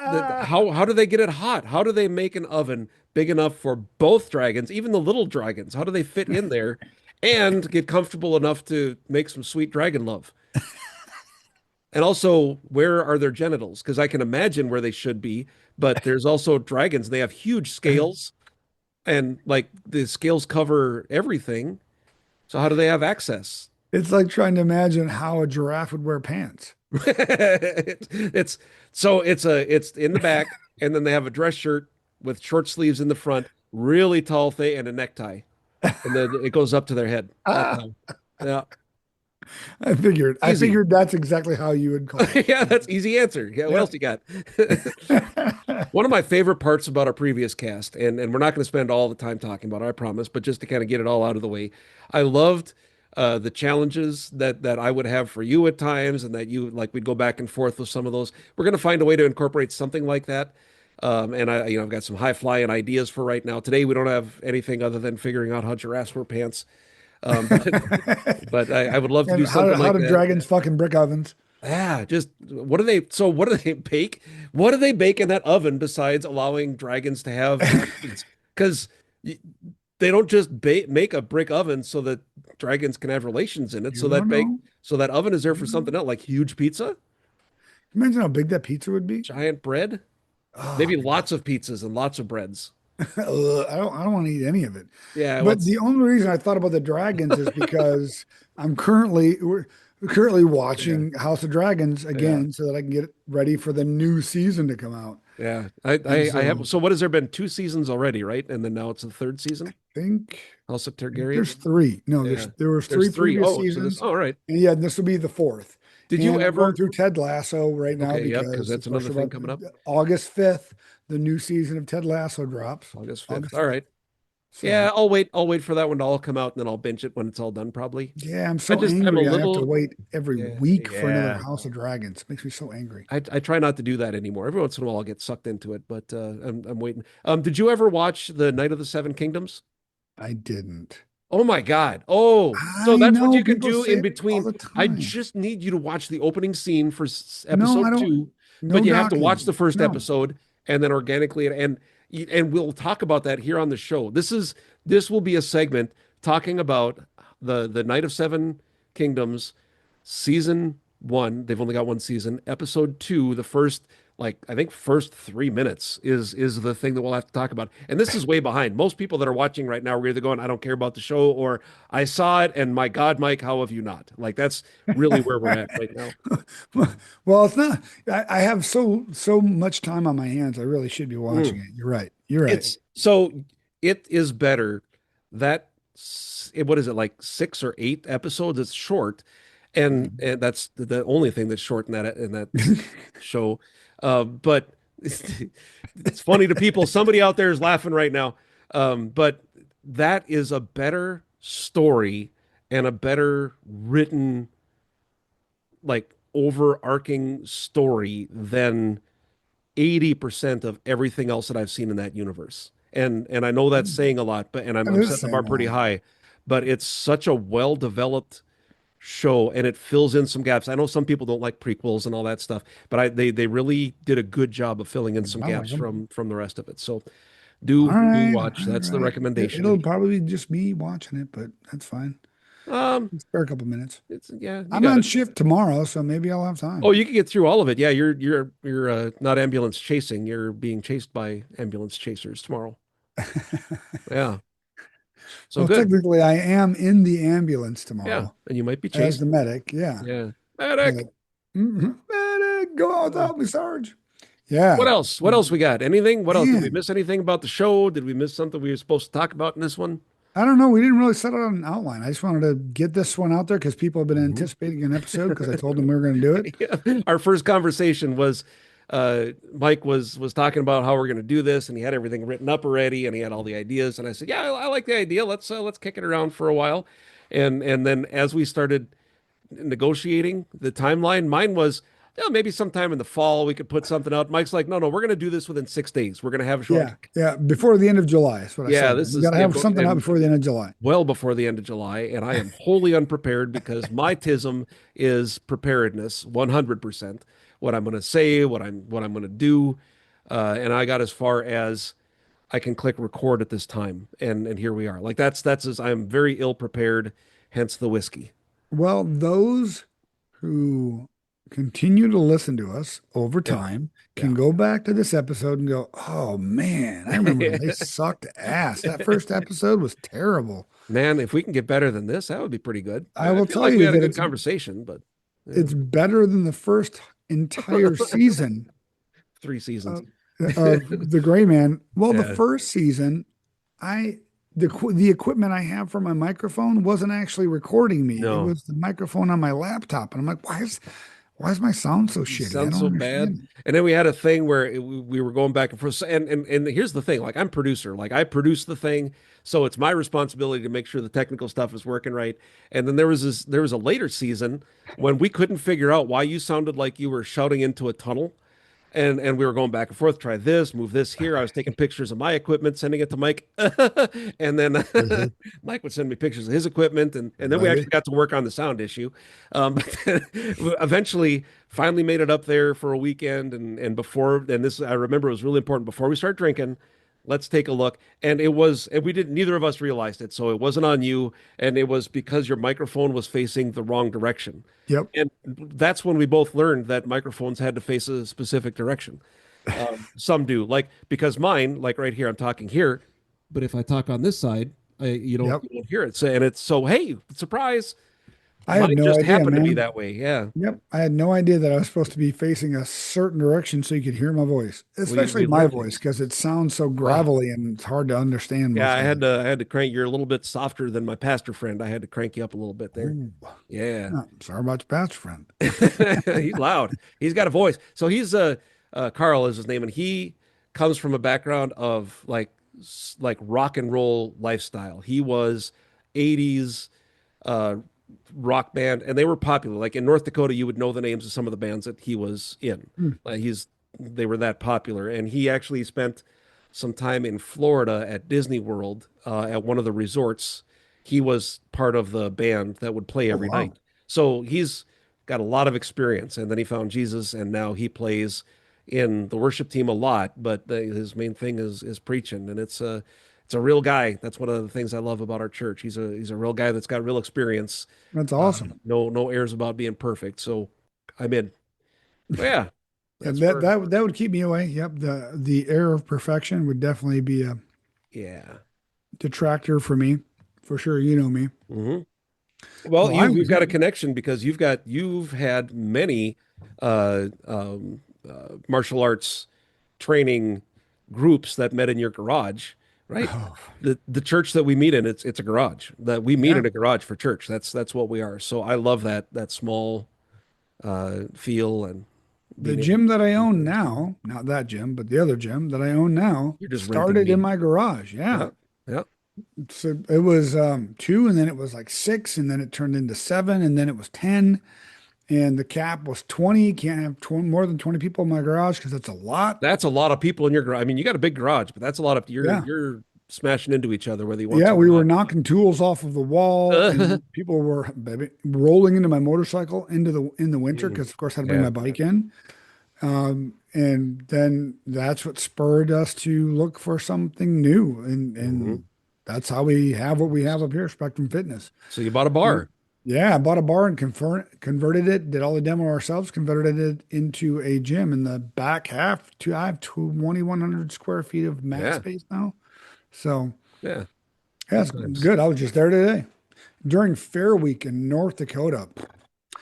Ah, how do they get it hot? How do they make an oven big enough for both dragons, even the little dragons? How do they fit in there and get comfortable enough to make some sweet dragon love? And also, where are their genitals? Because I can imagine where they should be, but there's also dragons. They have huge scales, and like the scales cover everything. So how do they have access? it's like trying to imagine how a giraffe would wear pants. It's so it's in the back, and then they have a dress shirt with short sleeves in the front, really tall thing, and a necktie, and then it goes up to their head. That's Ah, how. Yeah, I figured. I easy. figured that's exactly how you would call it. Yeah, that's easy answer. Yeah, what else Yep. you got? One of my favorite parts about our previous cast, and we're not going to spend all the time talking about it, I promise, but just to kind of get it all out of the way, I loved the challenges that I would have for you at times, and that you like we'd go back and forth with some of those. We're going to find a way to incorporate something like that. And I've got some high flying ideas for right now. Today we don't have anything other than figuring out how giraffes wear pants. Um, but but I would love to do And something how like do that. dragons fucking brick ovens? Yeah, just what do they so what do they bake? What do they bake in that oven besides allowing dragons to have relations? Because they don't just make a brick oven so that dragons can have relations in it. You don't know. So that oven is there You for don't know. something else, like huge pizza, Imagine how big that pizza would be. giant bread, Oh maybe man. lots of pizzas and lots of breads. Ugh, I don't want to eat any of it. Yeah, well, But the only reason I thought about the dragons is because we're currently yeah, watching House of Dragons yeah, again so that I can get ready for the new season to come out. yeah. And I so have. So what has there been two seasons already, right? And then now it's the third season, I think House of there's Targaryen. three. No, Yeah, there was there's three three. previous Oh, so this. seasons, All right. and yeah, this will be the fourth. Did you And I'm going ever? through Ted Lasso right now Okay, yep, because because that's of course another thing about coming up. August 5th, the new season of Ted Lasso drops. August 5th. August All 5th. right. So Yeah, I'll wait for that one to all come out and then I'll binge it when it's all done probably. yeah, I'm so I'm a angry. I have to little wait every yeah, week for another yeah. House of Dragons. It makes me so angry. I try not to do that anymore. Every once in a while I'll get sucked into it, but I'm waiting. Did you ever watch The Night of the Seven Kingdoms? I didn't. Oh my God. Oh, so I that's what know you can people do say in it all between. the I time. just need you to watch the opening scene for No, I episode don't. two, but No you have to watch docking. the first No. episode and then organically and we'll talk about that here on the show. This will be a segment talking about the Night of Seven Kingdoms season one. They've only got one season. Episode two, the first like I think first 3 minutes is the thing that we'll have to talk about. And this is way behind. Most people that are watching right now are either going, I don't care about the show, or I saw it and my God, Mike, how have you not? Like that's really where we're at right now. Well, it's not. I have so much time on my hands. I really should be watching Mm. it. You're right. You're right. It's so it is better that what is it like 6 or 8 episodes? It's short, and that's the only thing that's short in that show. But it's funny to people. Somebody out there is laughing right now. But that is a better story and a better written, like overarching story than 80% of everything else that I've seen in that universe. And I know that's saying a lot, but and That I'm is setting the bar saying a pretty lot. high, but it's such a well-developed show and it fills in some gaps. I know some people don't like prequels and all that stuff, but they really did a good job of filling in some I like gaps them. from the rest of it. So All do right. watch. All That's the right. recommendation. It'll probably just me watching it, but that's fine. Um, Spare a couple minutes. it's yeah, you I'm got on it. shift tomorrow, so maybe I'll have Oh, time. you can get through all of it. Yeah, you're not ambulance chasing. You're being chased by ambulance chasers tomorrow. Yeah. So Well, good. technically, I am in the ambulance Yeah, tomorrow and you might be as the chased. medic. Yeah. Yeah. Medic. But medic, go out Uh, without me, Sarge. What Yeah. else? What else we got? Anything? What else? Did we Man, miss anything about the show? Did we miss something we were supposed to talk about in this one? I don't know. We didn't really set out an outline. I just wanted to get this one out there because people have been Mhm. anticipating an episode because I told them we were going to do it. Yeah. Our first conversation was Mike was talking about how we're going to do this, and he had everything written up already, and he had all the ideas. And I said, "Yeah, I like the idea. Let's kick it around for a while." And then as we started negotiating the timeline, mine was, yeah, maybe sometime in the fall we could put something out. Mike's like, no, we're going to do this within 6 days. We're going to have a show. Yeah. Yeah. Before the end of July. That's what I Yeah, said. this We is got to have something out and before the end of July. well before the end of July, and I am wholly unprepared because my tism is preparedness, 100%. What I'm going to say, what I'm going to do, and I got as far as I can click record at this time, and here we are. Like that's as I'm very ill prepared, hence the whiskey. Well, those who continue to listen to us over Yeah, time can yeah. go back to this episode and go, oh man, I remember when they sucked ass. That first episode was terrible. Man, if we can get better than this, that would be pretty good. I I will feel tell like we you had a that good conversation, but yeah. it's better than the first entire season 3 seasons. of The Gray Man. Well, the Yeah, first season, I the equipment I have for my microphone wasn't actually recording me. It no. was the microphone on my laptop, and I'm like, why is my sound so You shitty? I sound don't so bad. understand. And then we had a thing where we were going back and forth. And here's the thing, like I'm producer, like I produce the thing, so it's my responsibility to make sure the technical stuff is working right. And then there was a later season when we couldn't figure out why you sounded like you were shouting into a tunnel. And we were going back and forth, try this, move this here. I was taking pictures of my equipment, sending it to Mike. And then Mhm. Mike would send me pictures of his equipment. And then we actually Buddy. got to work on the sound issue. But then eventually finally made it up there for a weekend. And before, and this, I remember it was really important before we start drinking. Let's take a look. And it was, and we didn't, neither of us realized it. So it wasn't on you. And it was because your microphone was facing the wrong direction. Yep. And that's when we both learned that microphones had to face a specific direction. Some do, like because mine, like right here, I'm talking here, but if I talk on this side, Yep. you don't hear it. So and it's so hey, surprise, I had mine no just idea, happened to be man. that way. Yeah, Yep. I had no idea that I was supposed to be facing a certain direction so you could hear my voice, we especially my learned it. voice, because it sounds so Ah, gravelly and it's hard to understand yeah, most of the time. I had to crank. You're a little bit softer than my pastor friend. I had to crank you up a little bit there. Oh, Yeah. oh, sorry about your best friend. He's loud. He's got a voice. So he's Carl is his name, and he comes from a background of like rock and roll lifestyle. He was 80s uh rock band, and they were popular. Like in North Dakota, you would know the names of some of the bands that he was in. Hmm. He's they were that popular, and he actually spent some time in Florida at Disney World at one of the resorts. He was part of the band that would play Oh, every wow. night. So he's got a lot of experience, and then he found Jesus, and now he plays in the worship team a lot. But his main thing is preaching, and it's a real guy. That's one of the things I love about our church. He's a real guy that's got real experience. That's awesome. No airs about being perfect. So I'm in. So yeah, Yeah, that's where that would keep me away. Yep. The air of perfection would definitely be a yeah. detractor for me. For sure. You know me. Hmm. Well, Well, I we've was, got a connection because you've had many martial arts training groups that met in your garage, right? oh, The church that we meet in, it's a garage. That we meet yeah. in a garage for church. That's what we are. So I love that small feel and The being able gym that I to own now, not that gym, but the other gym that I own now, you're just renting started in me. my garage. Yeah. Yeah. Yeah. So it was two, and then it was like six, and then it turned into seven, and then it was 10, and the cap was 20. Can't have more than 20 people in my garage because that's a lot. That's a lot of people in your garage. I mean, you got a big garage, but that's a lot of Yeah. you're smashing into each other whether you want Yeah. to or We were not. knocking tools off of the wall, and people were baby, rolling into my motorcycle in the winter Mm, because, of course, I had to bring yeah. my bike in. And then that's what spurred us to look for something new. Hmm. And that's how we have what we have up here, Spectrum Fitness. So you bought a Yeah. bar. Yeah, I bought a bar and converted it, did all the demo ourselves, converted it into a gym in the back half. I have 2,100 square feet of mat Yeah. space now. So, Yeah. yeah, Good it's times. good. I was just there today during Fair Week in North Dakota.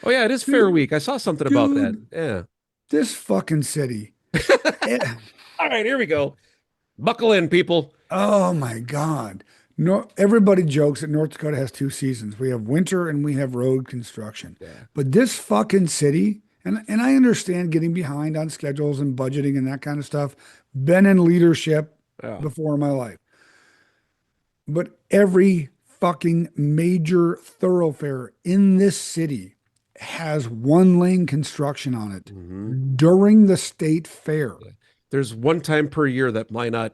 Oh yeah, it is Fair Dude, Week. I saw something about that. dude, Yeah. this fucking city. Eh, All right, here we go. Buckle in, people. oh my God. No, everybody jokes that North Dakota has two seasons. We have winter and we have road construction. Yeah. But this fucking city, and I understand getting behind on schedules and budgeting and that kind of stuff. Been in leadership Yeah. before in my life. But every fucking major thoroughfare in this city has one lane construction on it Hmm. during the state fair. Yeah. There's one time per year that Minot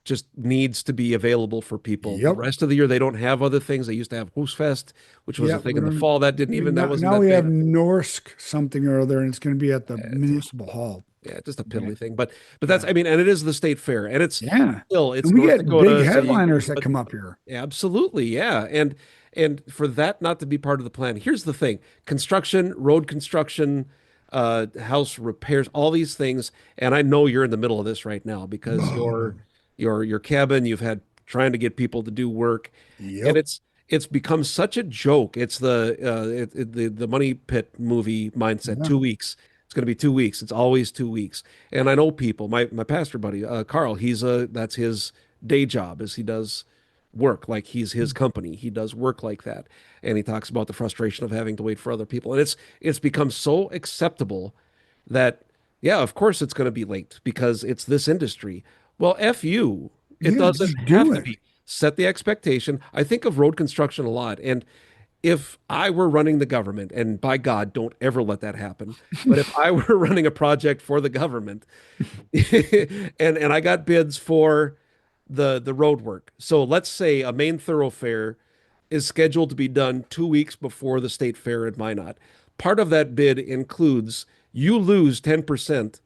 just needs to be available for people. The Yep. rest of the year, they don't have other things. They used to have Hoos Fest, which was a Yep. thing We in the don't, fall. That didn't even, that now, wasn't now that we have big. Norsk something or other, and it's going to be at the Yeah, municipal hall. yeah, just a Yeah. piddly thing. But that's, Yeah. I mean, and it is the state fair, and it's Yeah. still, And it's we North get big Dakota. So headliners that but come up here. absolutely, yeah. And for that not to be part of the plan, here's the thing: construction, road construction, house repairs, all these things. And I know you're in the middle of this right now because your cabin, you've had trying to get people to do work, and Yep. it's become such a joke. It's the Money Pit movie mindset. Yeah. 2 weeks. It's going to be 2 weeks. It's always 2 weeks. And I know people. My pastor buddy, Carl, that's his day job is he does work like he's his company. He does work like that. And he talks about the frustration of having to wait for other people. And it's become so acceptable that yeah, of course it's going to be late because it's this industry. Well, F you. It Yeah. doesn't Just have do to it. be. Set the expectation. I think of road construction a lot. And if I were running the government, and by God, don't ever let that happen. But if I were running a project for the government, and I got bids for the road work. So let's say a main thoroughfare is scheduled to be done 2 weeks before the state fair in Minot. Part of that bid includes you lose 10%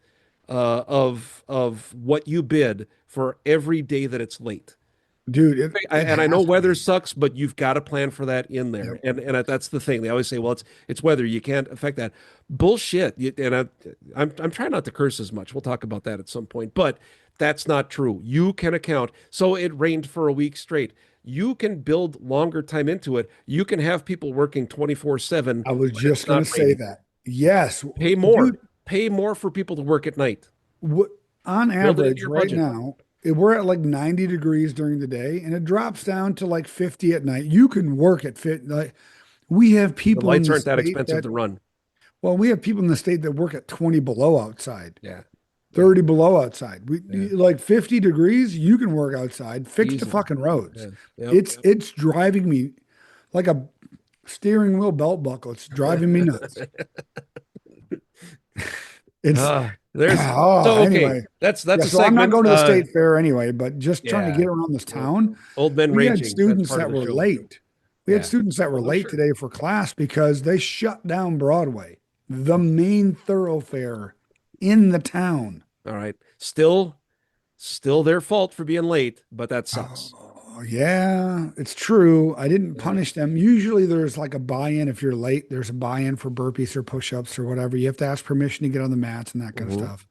of what you bid for every day that it's late. Dude, it And I know has to weather be. sucks, but you've got to plan for that in there. Yep. And that's the thing. They always say, well, it's weather. You can't affect that. Bullshit. I'm trying not to curse as much. We'll talk about that at some point, but that's not true. You can account. So it rained for a week straight. You can build longer time into it. You can have people working 24/7 I was when it's just going not to say raining. that. Yes. Pay Dude, more. Pay more for people to work at night. what, on Build it into average, your right budget. now, we're at like 90 degrees during the day and it drops down to like 50 at night. You can work at fit. Like we have The people in lights the aren't that state expensive that, to run. well, we have people in the state that work at 20 below outside, Yeah. Yeah. 30 below outside. Yeah. Like 50 degrees, you can work outside, fix the Easily. fucking roads. Yeah. Yep. It's driving me like a steering wheel belt buckle. It's driving me nuts. It's There's oh, so okay. anyway. That's Yeah, a so I'm not segment. going to the state fair anyway, but just trying to Yeah. get around this Yep. town. Old men We had raging. That's students part of that the were show. late. We had Yeah. students that were Oh, no, late sure. today for class because they shut down Broadway, the main thoroughfare in the town. All right. Still their fault for being late, but that sucks. Oh, yeah, it's true. I didn't Yeah. punish them. Usually there's like a buy-in if you're late. There's a buy-in for burpees or push-ups or whatever. You have to ask permission to get on the mats and that kind of Mhm. stuff.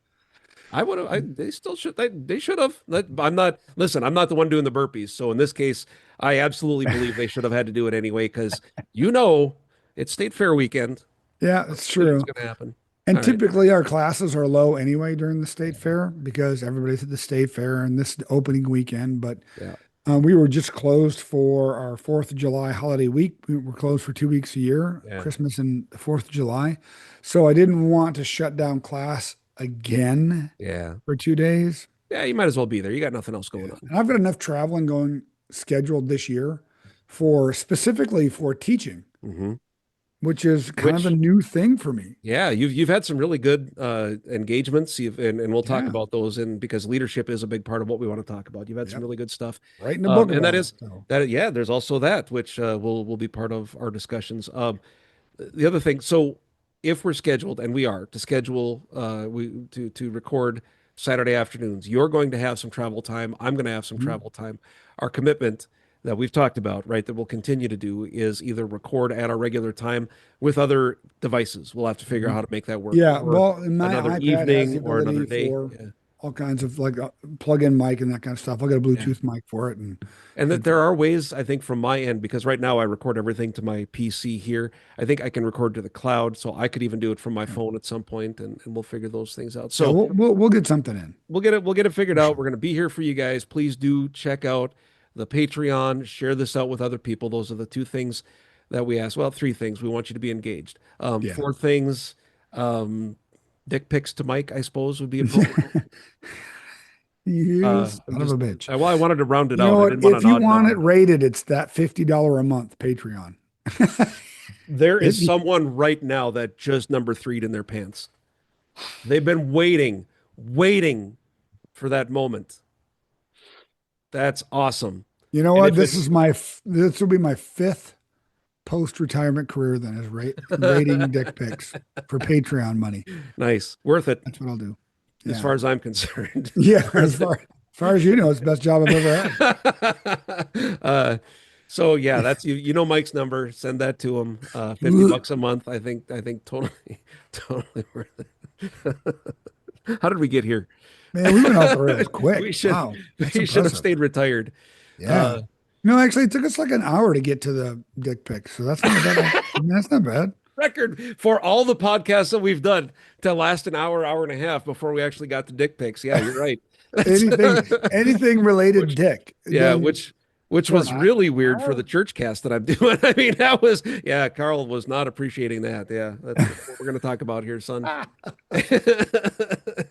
I would have. They still should. They should have. I'm not. Listen, I'm not the one doing the burpees. So in this case, I absolutely believe they should have had to do it anyway because you know it's State Fair weekend. Yeah, What it's do you think is true. going to happen? And All right. typically our classes are low anyway during the state fair because everybody's at the state fair and this opening weekend. But Yeah. we were just closed for our 4th of July holiday week. We were closed for 2 weeks a year, Yeah. Christmas and the 4th of July. So I didn't want to shut down class again Yeah. for 2 days. Yeah. You might as well be there. You got nothing else going Yeah. on. And I've got enough traveling going scheduled this year for specifically for teaching, Hmm. which is kind of a Which new thing for me. Yeah, you've had some really good engagements. And we'll talk Yeah. about those in because leadership is a big part of what we want to talk about. You've had some Yep. really good stuff. Writing a book And that about it. is So. that yeah, there's also that which will be part of our discussions. The other thing, so if we're scheduled, and we are to schedule we to record Saturday afternoons, you're going to have some travel time. I'm going to have some Mhm. travel time. Our commitment that we've talked about, right, that we'll continue to do is either record at our regular time with other devices. We'll have to figure out Mhm. how to make that work, Yeah, or well, and my another iPad has evening the or another ability day. for Yeah. all kinds of like plug-in mic and that kind of stuff. I'll get a Yeah. Bluetooth mic for it and And that there headphones. are ways, I think, from my end, because right now I record everything to my PC here. I think I can record to the cloud, so I could even do it from my Yeah, phone at some point, and we'll figure those things out. yeah, So we'll get something in we'll get it for figured out. sure. We're going to be here for you guys. Please do check out the Patreon, share this out with other people. Those are the two things that we ask. Well, three things. We want you to be engaged. Yeah. Four things, um, dick pics to Mike, I suppose, would be appropriate. You I'm son of just, a bitch. well, I wanted to round it You know out. I what? didn't want If an you odd want it number. rated, it's that $50 a month Patreon. There is It, someone right now that just number three'd in their pants. They've been waiting for that moment. That's awesome. you know And what? if it's This will be my fifth post-retirement career then is rating dick pics for Patreon money. nice, worth it That's what I'll do. as Yeah. far as I'm concerned. Yeah. Worth it. As far as you know, it's the best job I've ever had. uh, so yeah, that's you. You know Mike's number. Send that to him. 50 bucks a month. I think totally, totally worth it. How did we get here? Man, we went off the rails quick. We should Wow. That's we should have impressive. stayed retired. Yeah. Uh, No, actually, it took us like an hour to get to the dick pic. So that's not bad. That's not bad. record for all the podcasts that we've done to last an hour, hour and a half before we actually got to dick pics. Yeah, you're right. That's Anything related which, dick, yeah, then which for an was really weird for hour. the church cast that I'm doing. I mean, that was yeah, Carl was not appreciating that. Yeah, that's what we're going to talk about here, son.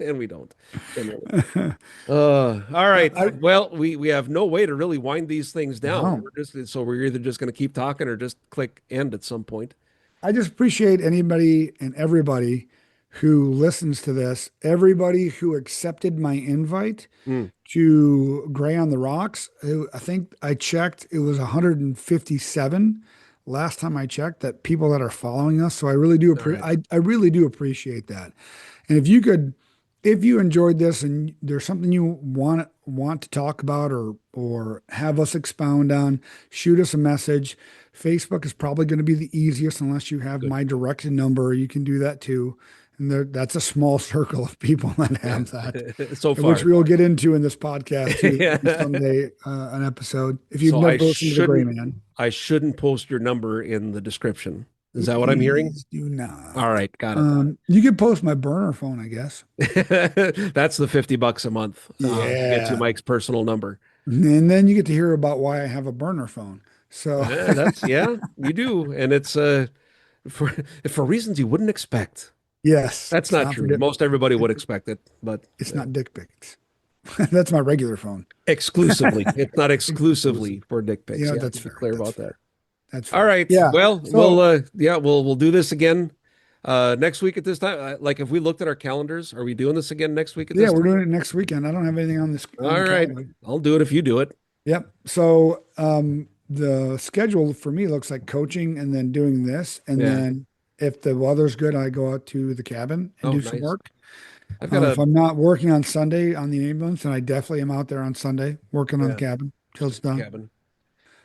And we don't generally. All right. I Well, we have no way to really wind these things down. no. We're either just going to keep talking or just click end at some point. I just appreciate anybody and everybody who listens to this, everybody who accepted my invite Mm, to Gray on the Rocks. I think I checked, it was 157 last time I checked that people that are following us. So I really do all right. I really do appreciate that. And if you could, if you enjoyed this and there's something you want to talk about or have us expound on, shoot us a message. Facebook is probably going to be the easiest unless you have Good. my direct number. You can do that too. And that's a small circle of people that have that, So which far. we'll get into in this podcast too, maybe Yeah. someday, an episode. If you've So I never listened to the Gray shouldn't Man, I shouldn't post your number in the description. Is that what I'm hearing? please do not. All right, got it. You could post my burner phone, I guess. That's the 50 bucks a month to get to Yeah. Mike's personal number. And then you get to hear about why I have a burner phone. So, That's yeah, you do. And it's for for reasons you wouldn't expect. yes, That's it's not not for true. Most everybody would it's, expect it, but it's not dick pics. That's my regular phone. exclusively. It's not Exclusive. exclusively for dick pics. Yeah, Yeah, that's to be fair. clear That's about that. fair. That's All fair. right. Yeah. Well, we'll So, yeah, we'll do this again next week at this time. Like if we looked at our calendars, are we doing this again next week at yeah, this we're time? doing it next weekend. I don't have anything on this on All the right. calendar. I'll do it if you do it. Yep. So, the schedule for me looks like coaching and then doing this. And Yeah. then if the weather's good, I go out to the cabin and Oh, do some nice. work. I've got If a I'm not working on Sunday on the ambulance, and I definitely am out there on Sunday working on the yeah, cabin till it's done. cabin.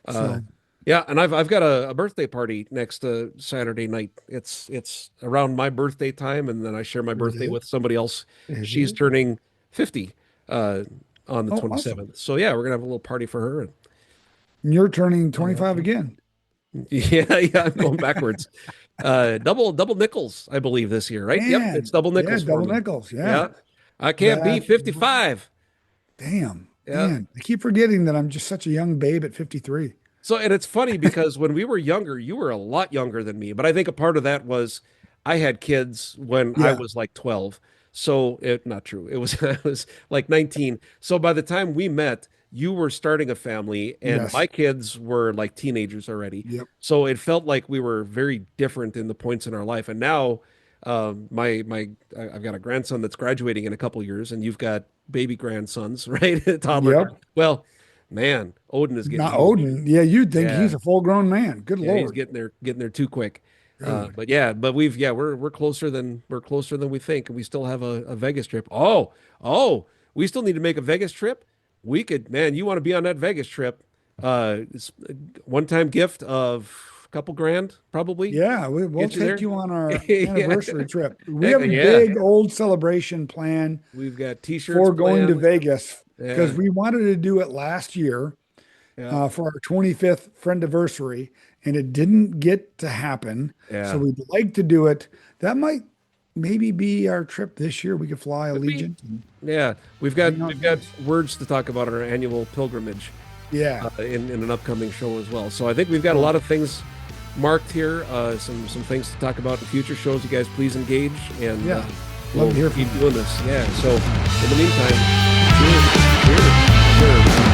Uh So, yeah, and I've got a birthday party next Saturday night. It's around my birthday time, and then I share my is birthday it? with somebody else. Is She's it? turning 50 uh on the Oh, awesome. 27th. So yeah, we're gonna have a little party for her. And And you're turning all that 25 fun. again. Yeah, yeah, I'm going backwards. Double nickels, I believe, this year, right? Yep, it's Man, double yeah, nickels for double me. nickels. Yeah. Yeah. I can't be That, 55. damn, Yeah. man. I keep forgetting that I'm just such a young babe at 53. So, and it's funny because when we were younger, you were a lot younger than me. But I think a part of that was I had kids when I Yeah. was like 12. So it not true. It was I was like 19. So by the time we met, you were starting a family and my Yes. kids were like teenagers already. Yep. So it felt like we were very different in the points in our life. And now I've got a grandson that's graduating in a couple years, and you've got baby grandsons, right? Toddler. Yep. Well, man, Odin is getting Not huge. Odin. Yeah, you'd think Yeah. he's a full grown man. Good Yeah, he's Lord. getting there too quick. Dude. But yeah, but we're closer than we think, and we still have a Vegas trip. We still need to make a Vegas trip. We could, man, you want to be on that Vegas trip? It's a one-time gift of a couple grand, probably Yeah, we'll get you take there. you on our Yeah, anniversary trip. We heck have a yeah. big old celebration plan We've got t-shirts for going to planned. Vegas because Yeah, we wanted to do it last year yeah, for our 25th friend anniversary, and it didn't get to happen. So yeah. we'd like to do it. That might maybe be our trip this year. We could fly Could be. Allegiant and Yeah, hang out we've in got Vegas. words to talk about on our annual pilgrimage. Yeah. in an upcoming show as well. So I think we've got a Cool. lot of things marked here. Some things to talk about in future shows. You guys please engage, and Yeah. Love we'll to hear keep from you. doing this. Yeah. So in the meantime, cheers. Cheers. Cheers.